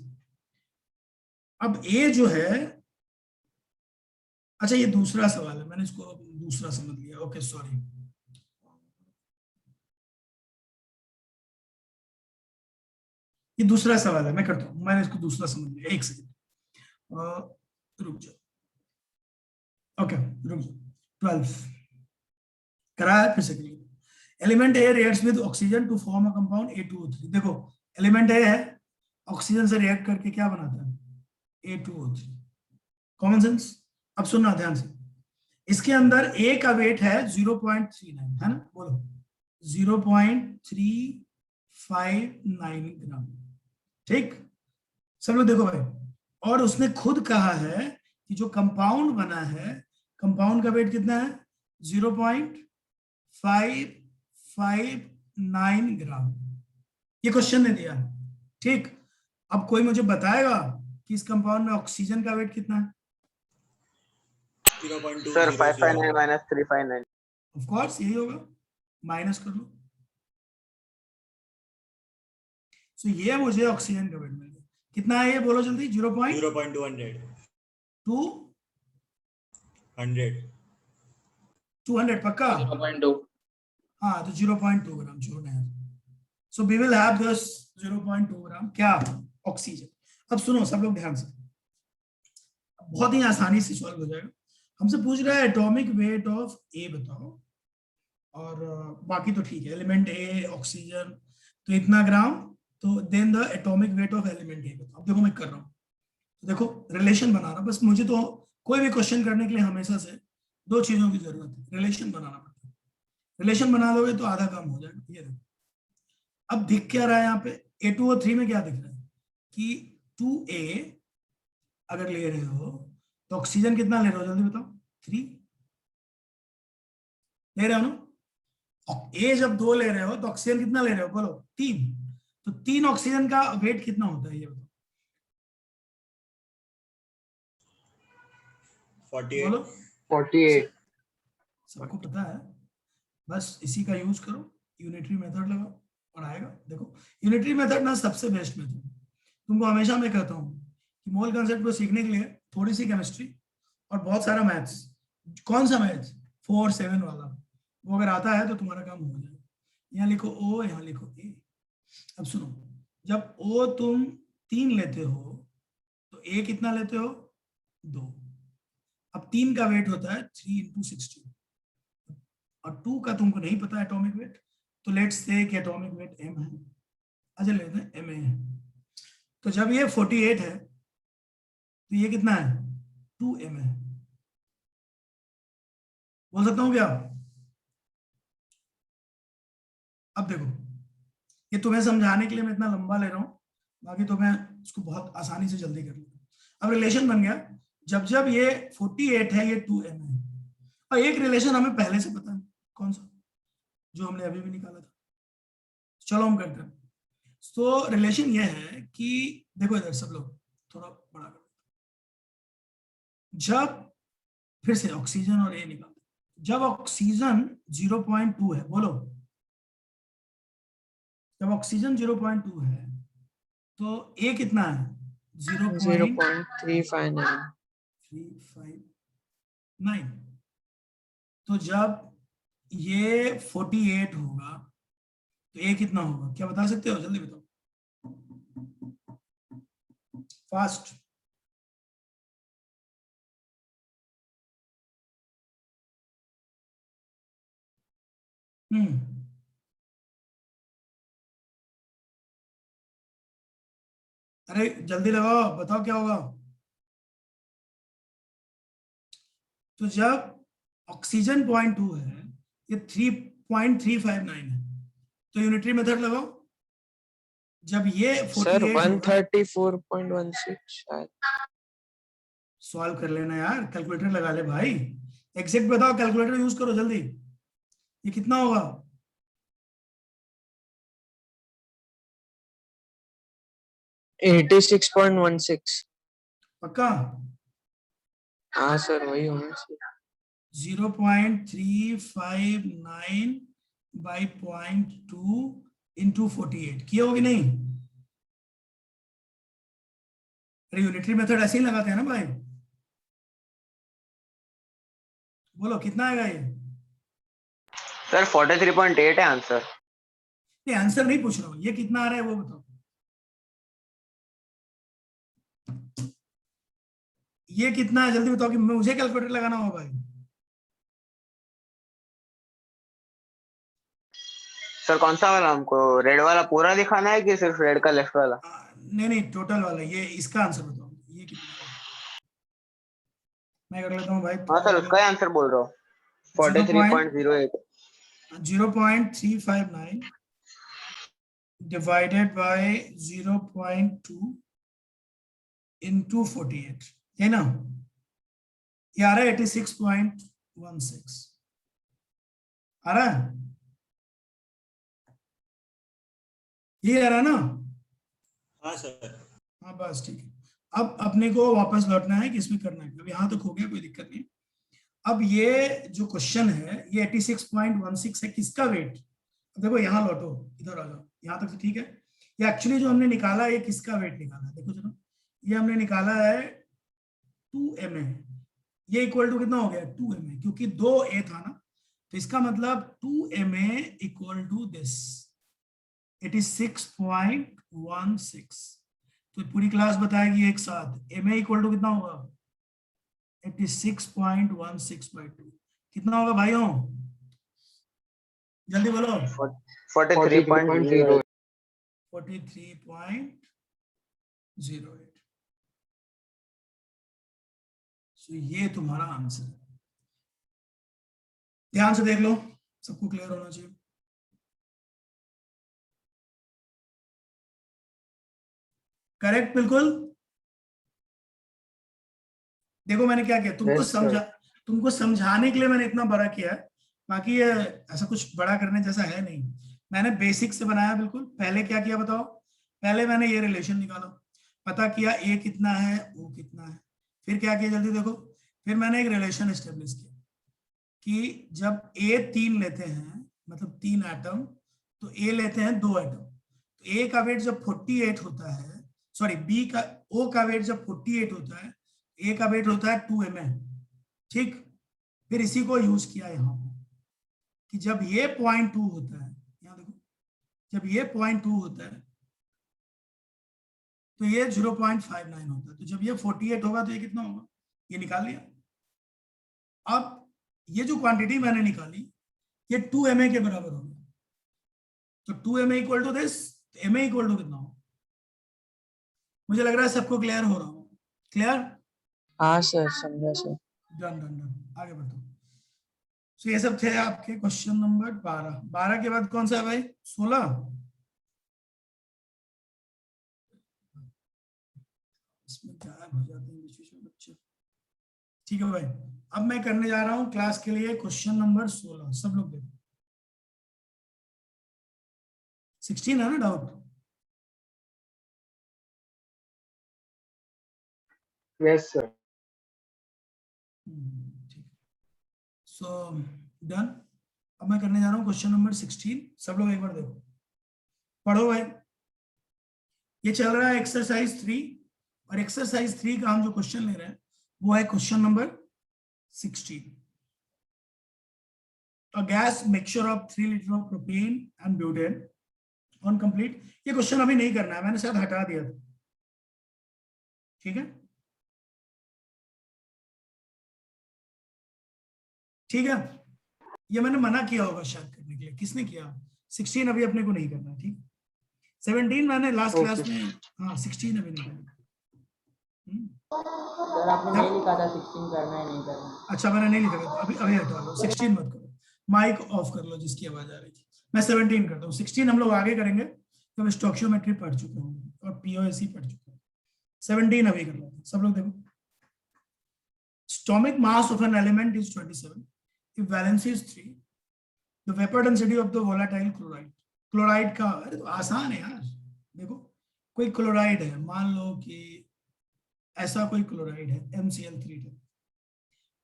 अब ए जो है, अच्छा ये दूसरा सवाल है, मैंने इसको दूसरा समझ लिया, ओके सॉरी। ये दूसरा सवाल है, मैं करता हूँ, मैंने इसको दूसरा समझ लिया। एक सेकंड रुक जाओ, ओके रुक जाओ। 12 कराया फिर से करिए। Element A reacts with oxygen to form a compound A2O3। देखो एलिमेंट ए है, ऑक्सीजन से रिएक्ट करके क्या बनाता है, A2O3। Common sense. अब सुनना ध्यान से, इसके अंदर ए का वेट है 0.39, है ना, बोलो 0.359 ग्राम, ठीक। सब लोग देखो भाई, और उसने खुद कहा है कि जो कंपाउंड बना है, कंपाउंड का वेट कितना है, 0.559 ग्राम, ये क्वेश्चन ने दिया, ठीक। अब कोई मुझे बताएगा कि इस कंपाउंड में ऑक्सीजन का वेट कितना है? 0.200 सर 559 माइनस 359। ऑफ कोर्स यही होगा, माइनस कर लो। सो ये मुझे ऑक्सीजन का वेट मिल गया, कितना है ये बोलो जल्दी, 200 पक्का? 0.2। हाँ तो 0.2 ग्राम छोड़ना है। So we will have this 0.2 gram क्या, ऑक्सीजन। अब सुनो सब लोग ध्यान से, बहुत ही आसानी से सॉल्व हो जाएगा। हमसे पूछ रहा है एटॉमिक वेट ऑफ ए बताओ, और बाकी तो ठीक है, एलिमेंट ए ऑक्सीजन तो इतना ग्राम, तो then the atomic weight of element A बताओ। देखो मैं कर रहा हूँ, तो देखो रिलेशन बनाना, बस मुझे तो कोई भी क्वेश्चन करने के लिए हमेशा से दो चीजों की जरूरत है, रिलेशन बनाना पड़ता है। रिलेशन बना लोगे तो आधा काम हो जाएगा। ये देखो अब दिख क्या रहा है यहाँ पे, A2O3 में क्या दिख रहा है कि 2A अगर ले रहे हो तो ऑक्सीजन कितना ले रहे हो, जल्दी बताओ, 3 ले रहे हो ना। ए जब 2 ले रहे हो तो ऑक्सीजन कितना ले रहे हो, बोलो 3। तो 3 ऑक्सीजन का वेट कितना होता है ये बताओ, 48 बोलो। 48। सबको पता है, बस इसी का यूज करो, यूनिटरी मेथड लगाओ और आएगा। देखो यूनिटरी मेथड ना सबसे बेस्ट मेथड, तुमको हमेशा मैं कहता हूँ कि मोल कॉन्सेप्ट को सीखने के लिए थोड़ी सी केमिस्ट्री और बहुत सारा मैथ्स। कौन सा मैथ्स, 4 7 वाला, वो अगर आता है तो तुम्हारा काम हो जाएगा। यहाँ लिखो O, यहाँ लिखो A। अब सुनो, जब O तुम 3 लेते हो तो A कितना लेते हो, 2। अब 3 का वेट होता है 3 × 16, और 2 का तुमको नहीं पता एटॉमिक वेट, तो लेट्स से कि एटॉमिक वेट m है, अच्छा लेते हैं ma है। तो जब ये 48 है तो ये कितना है, 2m है। बोल सकता हूँ क्या? अब देखो ये तुम्हें समझाने के लिए मैं इतना लंबा ले रहा हूँ, बाकी तो मैं इसको बहुत आसानी से जल्दी कर लूंगा। अब रिलेशन बन गया, जब जब ये 48 है ये 2m है, और एक रिलेशन हमें पहले से पता है, कौन सा जो हमने अभी भी निकाला था? चलो हम करते हैं। तो रिलेशन ये है कि देखो इधर सब लोग थोड़ा बड़ा कर, जब फिर से ऑक्सीजन और ए निकालते हैं। जब ऑक्सीजन 0.2 है, बोलो जब ऑक्सीजन 0.2 है तो ए कितना है? 0.359. 0.359। तो जब ये 48 होगा तो ए कितना होगा, क्या बता सकते हो? जल्दी बताओ, फास्ट। अरे जल्दी लगाओ, बताओ क्या होगा। तो जब ऑक्सीजन 0.2 है, ये 3.359 है, तो यूनिटरी मेथड लगाओ। जब ये Sir, 48 होगा, 134.16 शायद. सॉल्व कर लेना यार, कैलकुलेटर लगा ले भाई, एग्जैक्ट बताओ, कैलकुलेटर यूज करो जल्दी। ये कितना होगा? $86.16. पक्का? हाँ सर, वही होना चाहिए. 0.359 बाई 0.2 इंटू 48 किया होगी नहीं? अरे यूनिटरी मेथड ऐसे ही लगाते हैं ना भाई। बोलो कितना आएगा ये? सर 43.8 है आंसर. नहीं आंसर नहीं पूछ रहा हूँ, ये कितना आ रहा है वो बताओ। ये कितना है जल्दी बताओ, कि मुझे कैलकुलेटर लगाना होगा भाई। सर कौन सा वाला हमको, रेड वाला पूरा दिखाना है कि सिर्फ रेड का लेफ्ट वाला? नहीं नहीं, टोटल वाला, ये इसका आंसर बताओ, ये कितना है? मैं कर लेता हूँ भाई। हाँ सर, उसका ही आंसर बोल रहा हूँ. 43.08. 0.359 डिवाइडेड बाय 0.2 इंटू 48, है ना? ये आ रहा है 86.16 आ रहा है, ये आ रहा है ना? हाँ सर। हाँ बस ठीक है। अब अपने को वापस लौटना है कि इसमें करना है, अब यहाँ तक हो गया, कोई दिक्कत नहीं। अब ये जो क्वेश्चन है ये 86.16 है, किसका वेट? देखो यहाँ लौटो, इधर आ जाओ, यहाँ तक तो ठीक है। ये एक्चुअली जो हमने निकाला है, ये किसका वेट निकाला है? देखो जरा, ये हमने निकाला है 2ma। ये इक्वल टू कितना हो गया? 2ma, क्योंकि 2a था ना, तो इसका मतलब 2ma इक्वल टू दिस 86.16। तो पूरी क्लास बताएगी एक साथ, ma इक्वल टू कितना होगा? 86.16/2 कितना होगा भाइयों? जल्दी बोलो। 43.08. 43.08। तो ये तुम्हारा आंसर है। ध्यान से देख लो, सबको क्लियर होना चाहिए। करेक्ट बिल्कुल। देखो मैंने क्या किया, Yes, sir. तुमको समझाने के लिए मैंने इतना बड़ा किया है, बाकी ये ऐसा कुछ बड़ा करने जैसा है नहीं। मैंने बेसिक से बनाया बिल्कुल। पहले क्या किया बताओ? पहले मैंने ये रिलेशन निकाला, पता किया ए कितना है, ओ कितना है। फिर क्या किया जल्दी देखो, फिर मैंने एक रिलेशन एस्टेब्लिश किया कि जब ए 3 लेते हैं, मतलब 3 एटम, तो ए लेते हैं 2 एटम। तो ए का वेट जब 48 होता है, सॉरी बी का, ओ का वेट जब 48 होता है, ए का वेट होता है 2ma। ठीक, फिर इसी को यूज किया यहाँ पे कि जब ये 0.2 होता है, यहाँ देखो, जब ये 0.2 होता है तो ये 0.59 होता है। तो जब ये 48 होगा तो ये कितना होगा? ये निकाल लिया। अब ये जो क्वांटिटी मैंने निकाली ये 2ma के बराबर हो गया। तो 2ma equal to this, ma equal to कितना होगा? मुझे लग रहा है सबको क्लियर हो रहा हो। क्लियर? हाँ सर, समझा सर. डन डन डन, आगे बढ़ो। तो ये सब थे आपके क्वेश्चन नंबर 12। 12 के बाद कौन सा है भाई? 16। इसमें गायब हो जाते हैं बीच बीच में बच्चे। ठीक है भाई, अब मैं करने जा रहा हूं क्लास के लिए क्वेश्चन नंबर 16। सब लोग देखो, 16 है ना डाउट? Yes sir. ठीक, सो डन। अब मैं करने जा रहा हूँ क्वेश्चन नंबर 16। सब लोग एक बार देखो, पढ़ो भाई। ये चल रहा है एक्सरसाइज 3, और एक्सरसाइज 3 का हम जो क्वेश्चन ले रहे हैं वो है question number 16। A gas mixture of 3 liter of propane and butane on complete। ये क्वेश्चन अभी नहीं करना है, मैंने शायद हटा दिया था, ठीक है? ठीक है, ये मैंने मना किया होगा शायद करने के लिए। किसने किया? 16 अभी अपने को नहीं करना, ठीक? 17 मैंने लास्ट Okay. क्लास में, हाँ 16 अभी नहीं करना। सर आपने नहीं लिखा था 16 करना है नहीं करना। अच्छा मैंने नहीं लिखा था, अभी अभी हटा लो, 16 मत करो। माइक ऑफ कर लो जिसकी आवाज आ रही थी। मैं 17 करता हूँ, 16 हम लोग आगे करेंगे तो स्टोइकियोमेट्री पढ़ चुके हूँ और पीओएसई पढ़ चुके हैं। 17 अभी कर लो। सब लोग देखो, atomic mass of an element is 27 if valency is 3, the vapor density of the volatile chloride। Chloride का, अरे तो आसान है यार। देखो कोई क्लोराइड है, मान लो कि ऐसा कोई क्लोराइड है MCl3।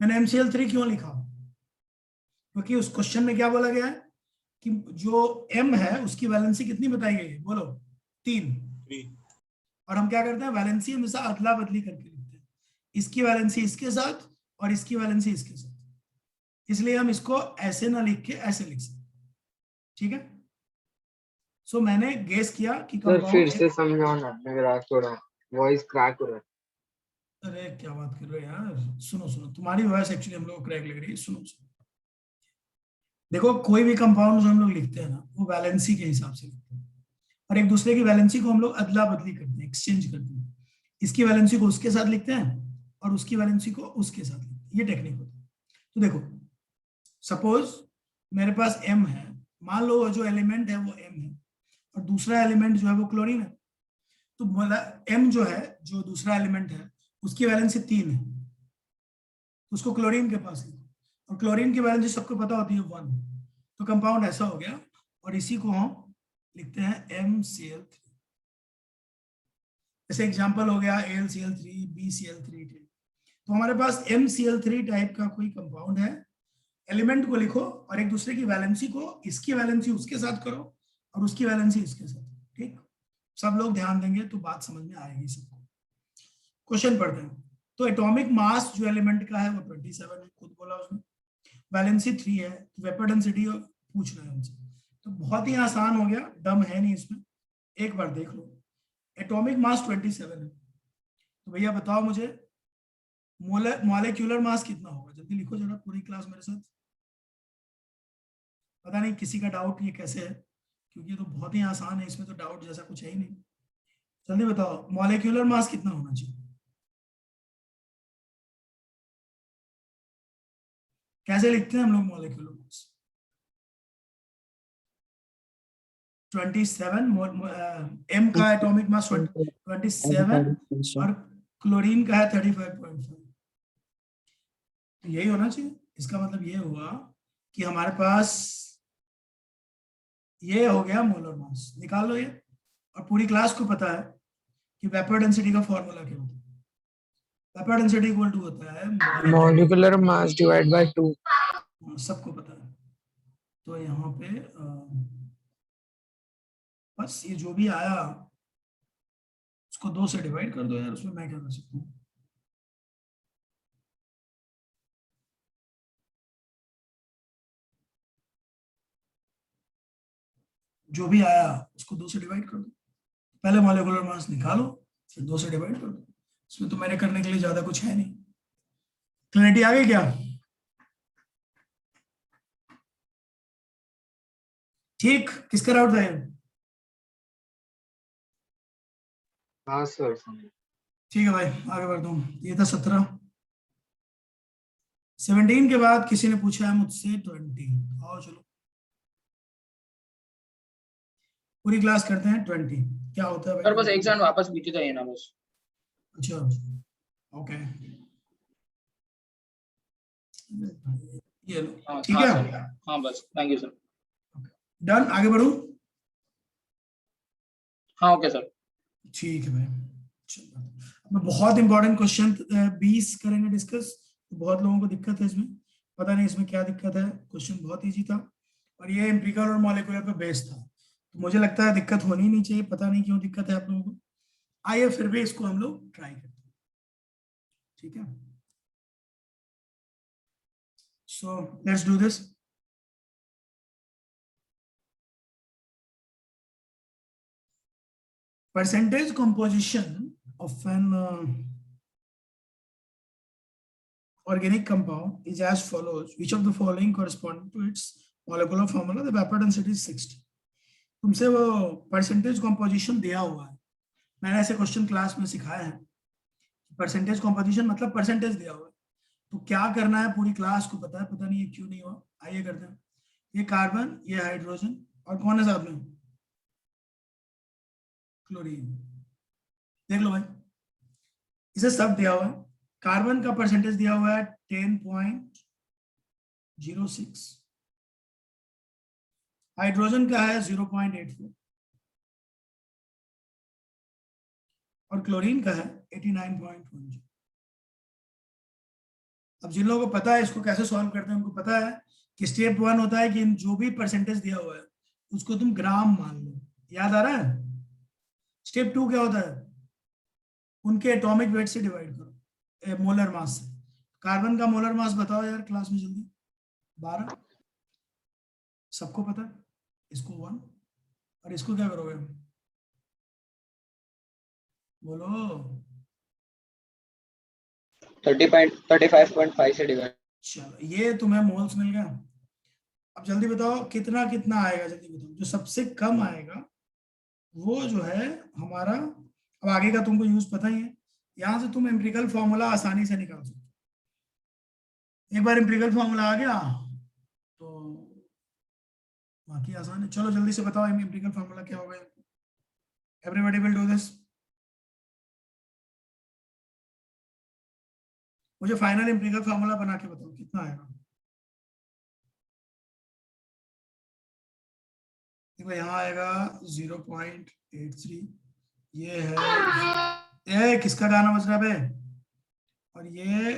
मैंने MCl3 क्यों लिखा? क्योंकि उस क्वेश्चन में क्या बोला गया है कि जो M है उसकी वैलेंसी कितनी बताई गई है? बोलो 3। और हम क्या करते हैं, वैलेंसी हमेशा अदला बदली करके लिखते हैं, इसकी वैलेंसी इसके साथ और इसकी वैलेंसी इसके साथ। इसलिए हम इसको ऐसे ना लिख के ऐसे लिख सकते, ठीक है? सो मैंने गेस किया कि सर फिर से समझाओ ना, मेरा थोड़ा वॉइस क्रैक हो रहा है। अरे क्या बात कर रहे हो यार, सुनो सुनो, तुम्हारी वॉइस एक्चुअली हम लोग को क्रैक लग रही है। सुनो सुनो, देखो कोई भी कंपाउंड जो हम लोग लिखते हैं ना वो वैलेंसी के हिसाब से लिखते हैं, और एक दूसरे की वैलेंसी को हम लोग अदला बदली करते हैं, एक्सचेंज करते हैं। इसकी वैलेंसी को उसके साथ लिखते हैं और उसकी वैलेंसी को उसके साथ लिखते हैं, ये टेक्निक होता है। तो देखो सपोज मेरे पास M है, मान लो जो एलिमेंट है वो M है और दूसरा एलिमेंट जो है वो क्लोरीन है। तो M जो है, जो दूसरा एलिमेंट है उसकी वैलेंसी 3 है, उसको क्लोरीन के पास लिखो, और क्लोरीन की वैलेंसी सबको पता होती है 1। तो कंपाउंड ऐसा हो गया, और इसी को हम लिखते हैं MCl3। जैसे एग्जांपल हो गया AlCl3, BCl3। तो हमारे पास MCl3 टाइप का कोई कंपाउंड है, एलिमेंट को लिखो और एक दूसरे की वैलेंसी को, इसकी वैलेंसी उसके साथ करो और उसकी वैलेंसी इसके साथ, ठीक? सब लोग ध्यान देंगे तो बात समझ में आएगी सबको। क्वेश्चन पढ़ते हैं। तो एटॉमिक मास जो एलिमेंट का है वो 27 है, खुद बोला उसने। वैलेंसी 3 है, वेपर डेंसिटी पूछ रहे हैं हमसे, तो बहुत ही आसान हो गया, दम है नहीं इसमें। एक बार देख लो, एटॉमिक मास 27 है, तो भैया बताओ मुझे मॉलिक्यूलर मास कितना होगा? जल्दी लिखो जरा पूरी क्लास मेरे साथ। पता नहीं किसी का डाउट ये कैसे है, क्योंकि ये तो बहुत ही आसान है, इसमें तो डाउट जैसा कुछ है ही नहीं। जल्दी बताओ मॉलिक्यूलर मास कितना होना चाहिए? कैसे लिखते हैं हम लोग मॉलिक्यूलर मास? 27। M का एटॉमिक मास 27 और क्लोरीन का है 35.5। तो यही होना चाहिए। इसका मतलब ये हुआ कि हमारे पास ये हो गया मोलर मास। निकाल लो ये, और पूरी क्लास को पता है कि वेपर डेंसिटी का फॉर्मूला क्या होता है। वेपर डेंसिटी इक्वल टू होता है मॉलिक्यूलर मास डिवाइड बाय 2। सबको पता है। तो यहाँ पे बस ये जो भी आया उसको 2 से डिवाइड कर दो यार, उसमें मैं क्या कर सकता हूँ। जो भी आया उसको 2 से डिवाइड कर दो। पहले मॉलिक्यूलर मास निकालो, फिर 2 से डिवाइड कर दो। इसमें तो मेरे करने के लिए ज्यादा कुछ है नहीं। क्लैरिटी आ गई क्या? ठीक, किसका डाउट था? हाँ सर। ठीक है भाई, आगे बढ़ता हूँ। ये था 17। 17 के बाद किसी ने पूछा है मुझसे 20। आओ चलो पूरी क्लास करते हैं। 20 क्या होता है सर भाई? बस एक सेकंड वापस पीछे जाइए ना बस। अच्छा ओके। हाँ ठीक हाँ है सर, हाँ बस थैंक यू सर। डन, आगे बढ़ू? हाँ ओके सर। ठीक है भाई, चलो अब बहुत इंपॉर्टेंट क्वेश्चन 20 करेंगे डिस्कस। बहुत लोगों को दिक्कत है इसमें, पता नहीं इसमें क्या दिक्कत है। क्वेश्चन बहुत इजी था और ये एम्पिरिकल और मॉलिक्यूलर पे बेस्ड था, तो मुझे लगता है दिक्कत होनी नहीं चाहिए। पता नहीं क्यों दिक्कत है आप लोगों को। आइए फिर भी इसको हम लोग ट्राई करते हैं, ठीक है। So let's do this. Percentage composition of an organic compound is as follows. Which of the following correspond to its molecular formula? The vapor density is 60. तुमसे वो परसेंटेज कॉम्पोजिशन दिया हुआ है, मैंने ऐसे क्वेश्चन क्लास में सिखाया है। परसेंटेज कॉम्पोजिशन मतलब परसेंटेज दिया हुआ है, तो क्या करना है पूरी क्लास को पता है, पता नहीं ये क्यों नहीं हुआ। आइए करते हैं। ये कार्बन, ये हाइड्रोजन, और कौन है साथ में? क्लोरीन। देख लो भाई, इसे सब दिया हुआ है। कार्बन का परसेंटेज दिया हुआ है 10.06, हाइड्रोजन का है 0.84 और क्लोरीन का है 89.10। अब जिन लोगों को पता है इसको कैसे सॉल्व करते हैं, उनको पता है कि स्टेप 1 होता है कि जो भी परसेंटेज दिया हुआ है उसको तुम ग्राम मान लो। याद आ रहा है? स्टेप 2 क्या होता है? उनके एटॉमिक वेट से डिवाइड करो, मोलर मास से। कार्बन का मोलर मास बताओ यार क्लास में जल्दी। 12, सबको पता है। इसको 1 और इसको क्या करोगे? बोलो। 35.5 से डिवाइड। चलो ये तुम्हें मोल्स मिल गया। अब जल्दी बताओ कितना कितना आएगा, जल्दी बताओ। जो सबसे कम आएगा वो जो है हमारा, अब आगे का तुमको यूज पता ही है, यहां से तुम एम्पिरिकल फॉर्मूला आसानी से निकाल सकते हो। एक बार एम्पिरिकल फॉर्मूला आ गया तो बाकी आसान है। चलो जल्दी से बताओ एम्पिरिकल फॉर्मूला क्या होगा। Everybody will do this. मुझे फाइनल एम्पिरिकल फॉर्मूला बना के बताओ कितना आएगा। देखो यहाँ आएगा 0.83, ये है किसका गाना बज रहा है बे? और ये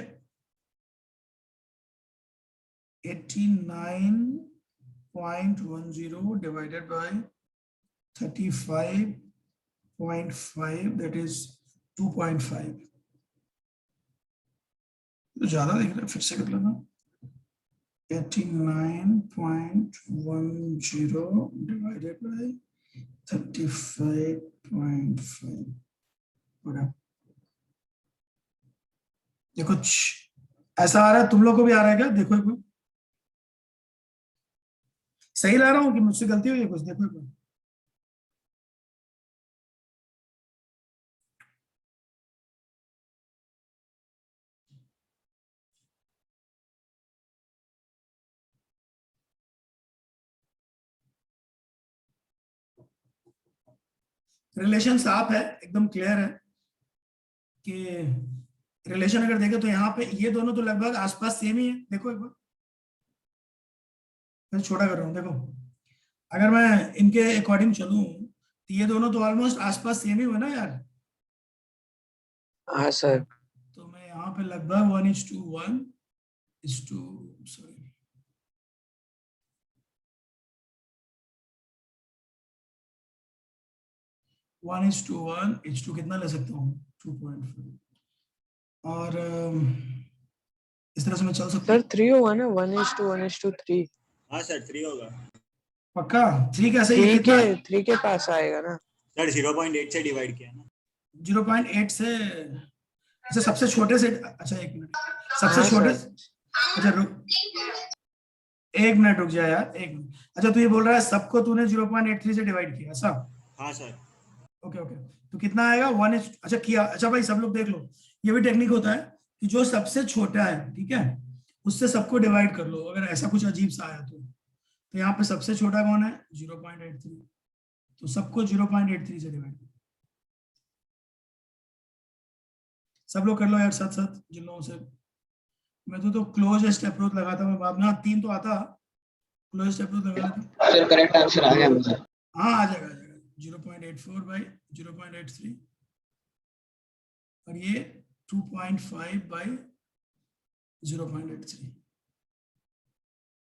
89.10 डिवाइडेड बाय 35.5, दैट इज 2.5। तो ज्यादा दिख रहा है, फिर से कर लेना। 89.10 divided by 35.5 बड़ा। ये कुछ ऐसा आ रहा है, तुम लोग को भी आ रहा है क्या? देखो एक बार, सही ला रहा हूँ कि मुझसे गलती हुई है कुछ? देखो एक बार। रिलेशन साफ है, एकदम क्लियर है कि रिलेशन अगर देखें तो यहाँ पे ये दोनों तो लगभग आसपास सेम ही है। देखो एक बार, मैं छोटा कर रहा हूँ। देखो अगर मैं इनके अकॉर्डिंग चलूं तो ये दोनों तो ऑलमोस्ट आसपास सेम ही हुए ना यार। हाँ सर। तो मैं यहाँ पे लगभग 1:1 सॉरी 1:1 कितना ले सकता हूँ? 2.5। और इस तरह से मैं चल सकता सर 3 होगा ना, 1:1:3। हाँ सर 3 होगा पक्का? 3 कैसे? ये कितना है? 3 के पास आएगा ना सर। 0.8 से डिवाइड किया ना। 0.8 से? अच्छा सबसे छोटे से, अच्छा एक मिनट, सबसे हाँ छोटे। सर। अच्छा रुक, एक मिनट रुक जा यार, एक मिनट। अच्छा तू ये बोल रहा है सबको तूने 0.83 से डिवाइड किया ऐसा? हाँ सर। ओके ओके, तो कितना आएगा? 1। अच्छा किया। अच्छा भाई सब लोग देख लो, ये भी टेक्निक होता है कि जो सबसे छोटा है, ठीक है, उससे सबको डिवाइड कर लो अगर ऐसा कुछ अजीब सा आया तो यहाँ पे सबसे छोटा कौन है? 0.83, तो सबको 0.83 से डिवाइड। सब लोग कर लो यार साथ साथ, जिन लोगों से मैं तो क्लोजेस्ट अप्रोच लगाता मैं बाद में, हाँ 3 तो आता, क्लोजेस्ट अप्रोच लगा लेता। सर करेक्ट आंसर आ गया मुझे। हाँ आ जाएगा 0.84 बाई 0.83 और ये 2.5 बाई 0.83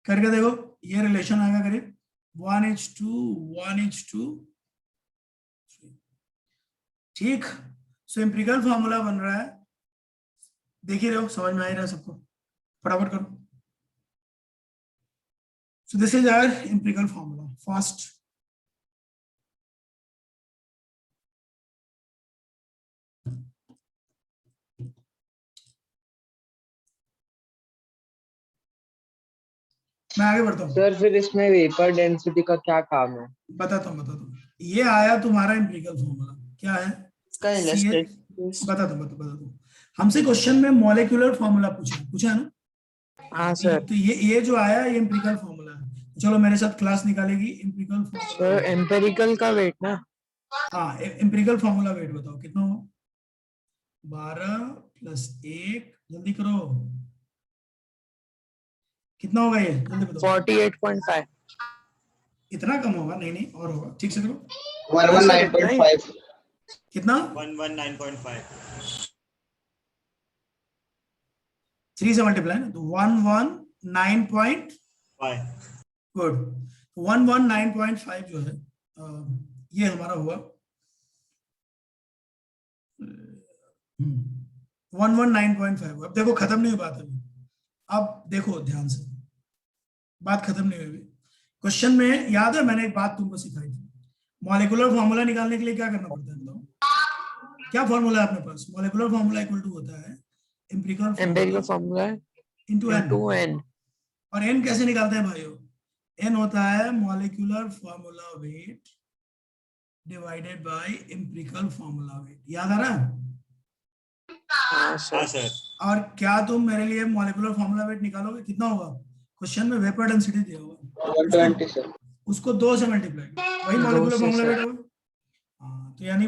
करके देखो, ये रिलेशन आएगा करीब 1:2 ठीक। सो एम्पिरिकल फॉर्मूला बन रहा है, देख ही रहे हो, समझ में आ ही रहा है सबको, फटाफट करो। So this is our empirical formula first. मैं आगे बढ़ता हूँ, सर फिर इसमें वेपर डेंसिटी का क्या काम है? बताता हूँ। ये आया तुम्हारा एम्पिरिकल फॉर्मूला, क्या है? इसका इलस्ट्रेशन बताता हूँ। हमसे क्वेश्चन में मॉलिक्यूलर फॉर्मूला पूछा है ना? हाँ सर। तो ये जो आया ये एम्पिरिकल फॉर्मूला है। चलो मेरे साथ क्लास निकालेगी एम्पिरिकल सर एम्पेरिकल का वेट ना? हाँ एम्पिरिकल फॉर्मूला वेट बताओ कितना हो? 12 + 1, जल्दी करो, कितना होगा ये, जल्दी बताओ। 48.5। इतना कम होगा? नहीं और होगा, ठीक से करो। 119.5। कितना? 119.5। 3 से मल्टीप्लाई ना, तो 119. गुड। 119.5 जो है ये हमारा हुआ 119.5। अब देखो खत्म नहीं हुई बात अभी, अब देखो ध्यान से, बात खत्म नहीं हुई। क्वेश्चन में याद है मैंने एक बात तुमको सिखाई थी, मॉलिक्यूलर फॉर्मूला निकालने के लिए क्या करना पड़ता है बताओ? क्या फॉर्मूला है अपने पास? मॉलिक्यूलर फॉर्मूला इक्वल टू होता है एम्पेरिकल फॉर्मूला इनटू n। और n कैसे निकालते हैं भाइयों? n होता है molecular formula weight divided by empirical formula wait. याद आ रहा है? हाँ हाँ सर। सर। और क्या तुम मेरे लिए मॉलिक्यूलर फॉर्मूला वेट निकालोगे? कितना होगा? क्वेश्चन में वेपर डेंसिटी दिया होगा, 120 सर। उसको 2 से मल्टीप्लाई, वही 2 मॉलिक्यूलर से फॉर्मूला सर। वेट होगा। हाँ तो यानी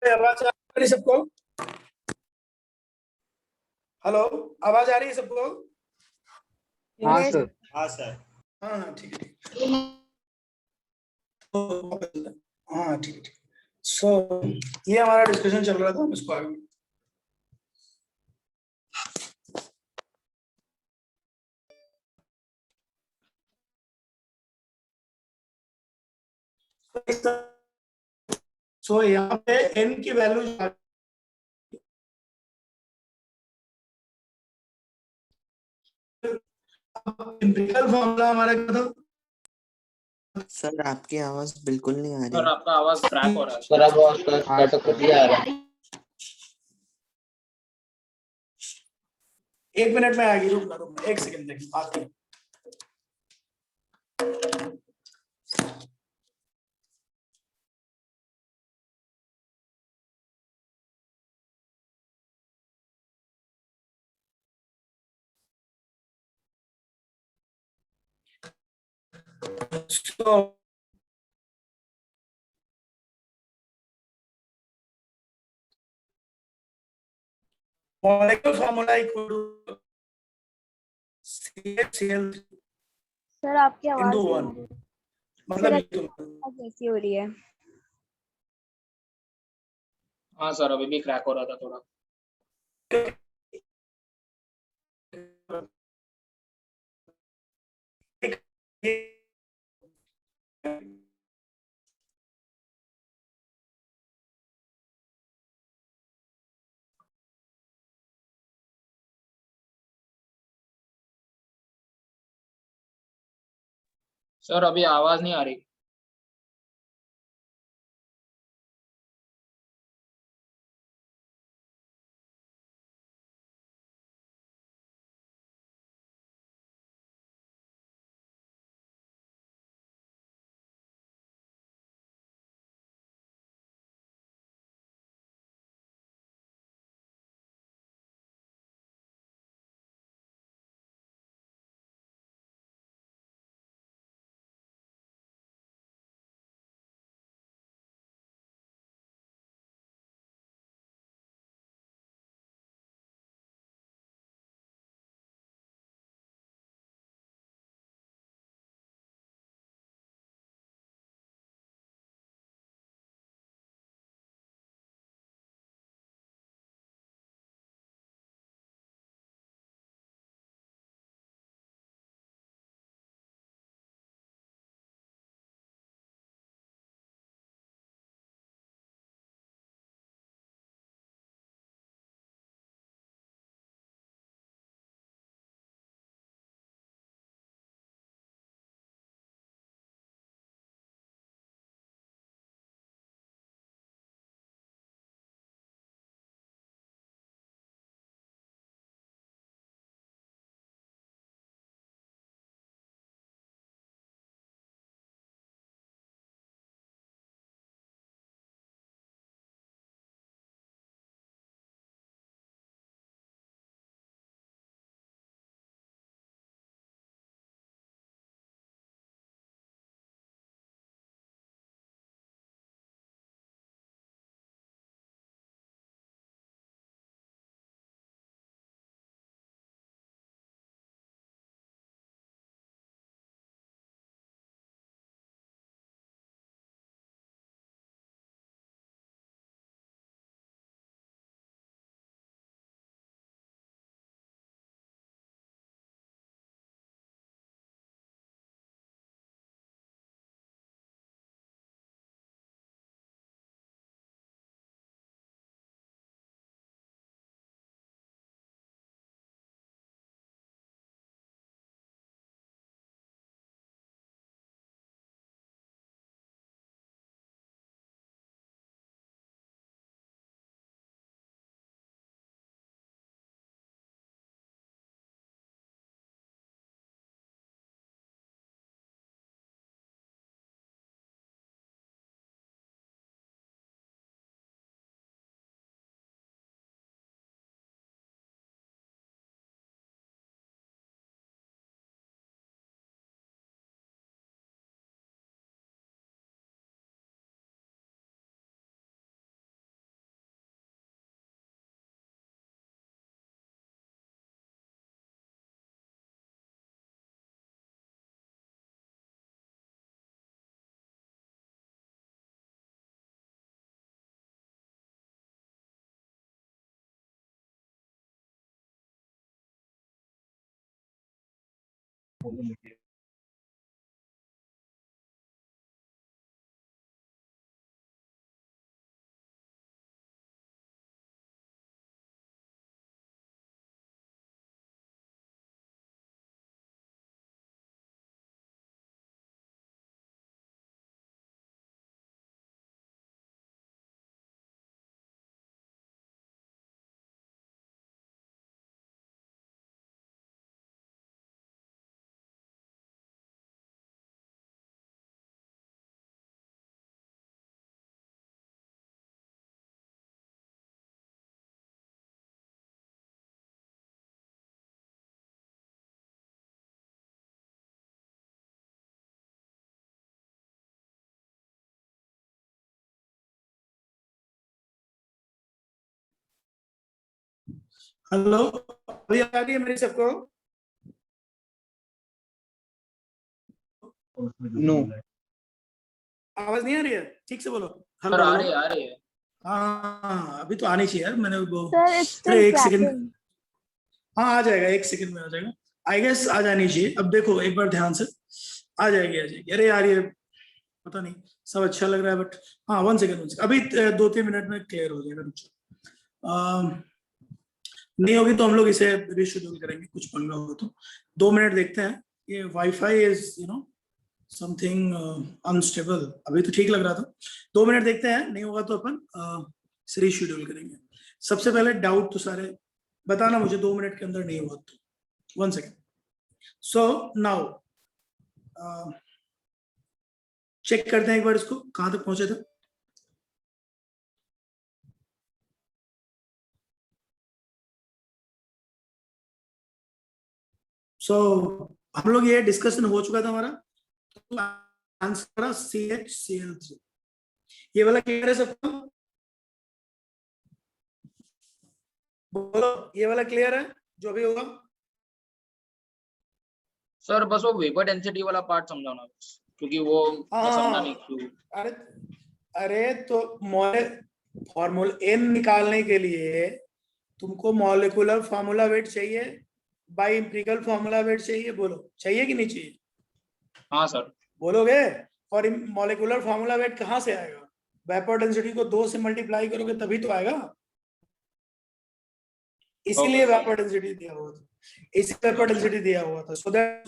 आवाज आ रही है सबको? हेलो, आवाज आ रही है सबको? हाँ सर। हाँ सर। हाँ ठीक है। हाँ ठीक है। सो ये हमारा डिस्कशन चल रहा था, हम इसको आगे सो यहाँ पे n की वैल्यू एम्पिरिकल फॉर्मूला हमारा क्या था? सर आपकी आवाज बिल्कुल नहीं आ सर रही। आपका आवाज क्रैक हो रहा है सर अब उसका कट ही आ रहा है। 1 मिनट में आएगी, रुकना 1 सेकंड, देखिए बात करें। So, molecular formula equal to CHCl sir आपकी आवाज into नहीं आ 1, रही। मतलब सर ये आपकी तो आवाज कैसी हो रही है? हाँ सर अभी भी क्रैक हो रहा था थोड़ा। सर अभी आवाज नहीं आ रही। हेलो, अभी आ रही है मेरी सबको? नो आवाज नहीं आ रही है? ठीक से बोलो। सर हेलो आ हेलो। रही है, आ रही है। हाँ अभी तो आनी चाहिए यार, मैंने वो। सर इट्स स्टिल अरे एक सेकंड। ट्रैकिंग। हाँ आ जाएगा, एक सेकंड में आ जाएगा। आई गेस आ जानी चाहिए। अब देखो एक बार ध्यान से। आ जाएगी आ जाएगी। अरे यार ये पता नहीं, सब अच्छा लग रहा है बट। हाँ 1 सेकंड अभी 2-3 मिनट में क्लियर हो जाएगा। रुको। नहीं होगी तो हम लोग इसे रिशेड्यूल करेंगे, कुछ पंगा हो तो। 2 मिनट देखते हैं। ये वाईफाई इज समथिंग अनस्टेबल। अभी तो ठीक लग रहा था। 2 मिनट देखते हैं, नहीं होगा तो अपन इसे रिशेड्यूल करेंगे। सबसे पहले डाउट तो सारे बताना मुझे, 2 मिनट के अंदर नहीं हुआ तो। 1 सेकंड। सो नाउ चेक करते हैं एक बार इसको, कहां तक पहुंचे थे। सो हम लोग, ये डिस्कशन हो चुका था हमारा। तो आंसर CH Cl3। ये वाला क्लियर है सबको? बोलो, ये वाला क्लियर है जो भी होगा? सर बस वो वेपर डेंसिटी वाला पार्ट समझाना बस, क्योंकि वो मैं समझा नहीं क्यों। अरे अरे तो फॉर्मूला एन निकालने के लिए तुमको मॉलिक्यूलर फार्मूला वेट चाहिए, बाई इंपिरिकल फार्मूला वेट चाहिए। बोलो चाहिए कि नहीं चाहिए? हाँ सर। बोलोगे? और मॉलिक्यूलर फार्मूला वेट कहाँ से आएगा? वेपर डेंसिटी को 2 से मल्टीप्लाई करोगे तभी तो आएगा। इसीलिए ओके। वेपर डेंसिटी दिया हुआ था। इसी वेपर डेंसिटी दिया हुआ था सो दैट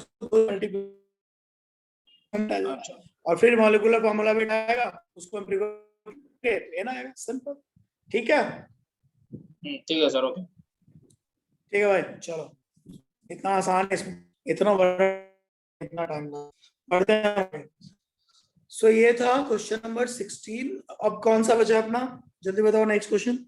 अच्छा। और फिर मॉलिक्यूलर फार्मूला वेट आएगा, उसको एन आएगा। सिंपल। ठीक है? ठीक है सर, ओके। ठीक है भाई, चलो। इतना आसान है इसमें, इतना बड़ा, इतना टाइम बढ़ते हैं। सो ये था क्वेश्चन नंबर 16। अब कौन सा बचा अपना? जल्दी बताओ next question.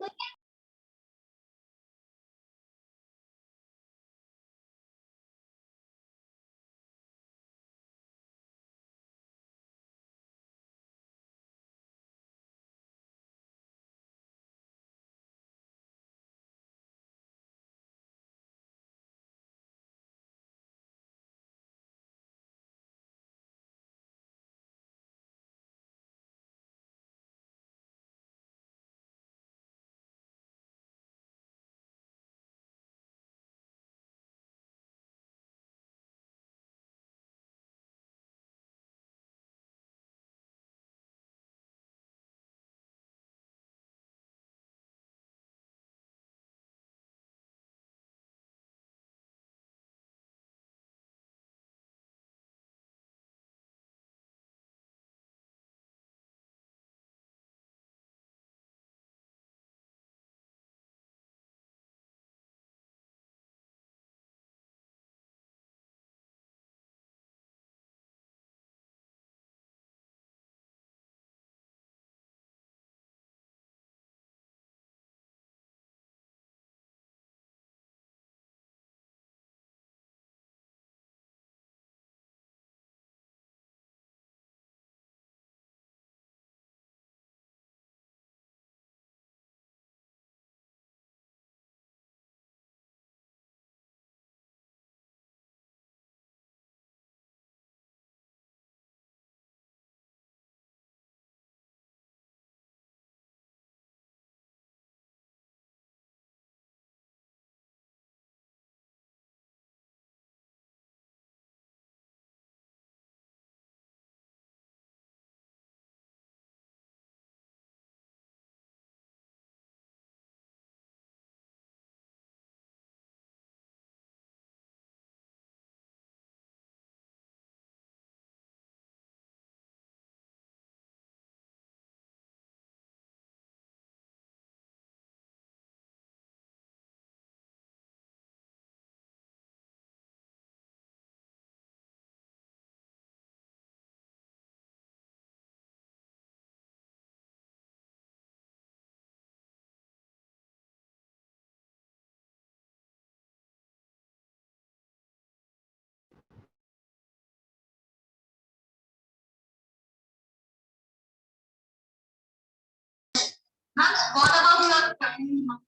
What about your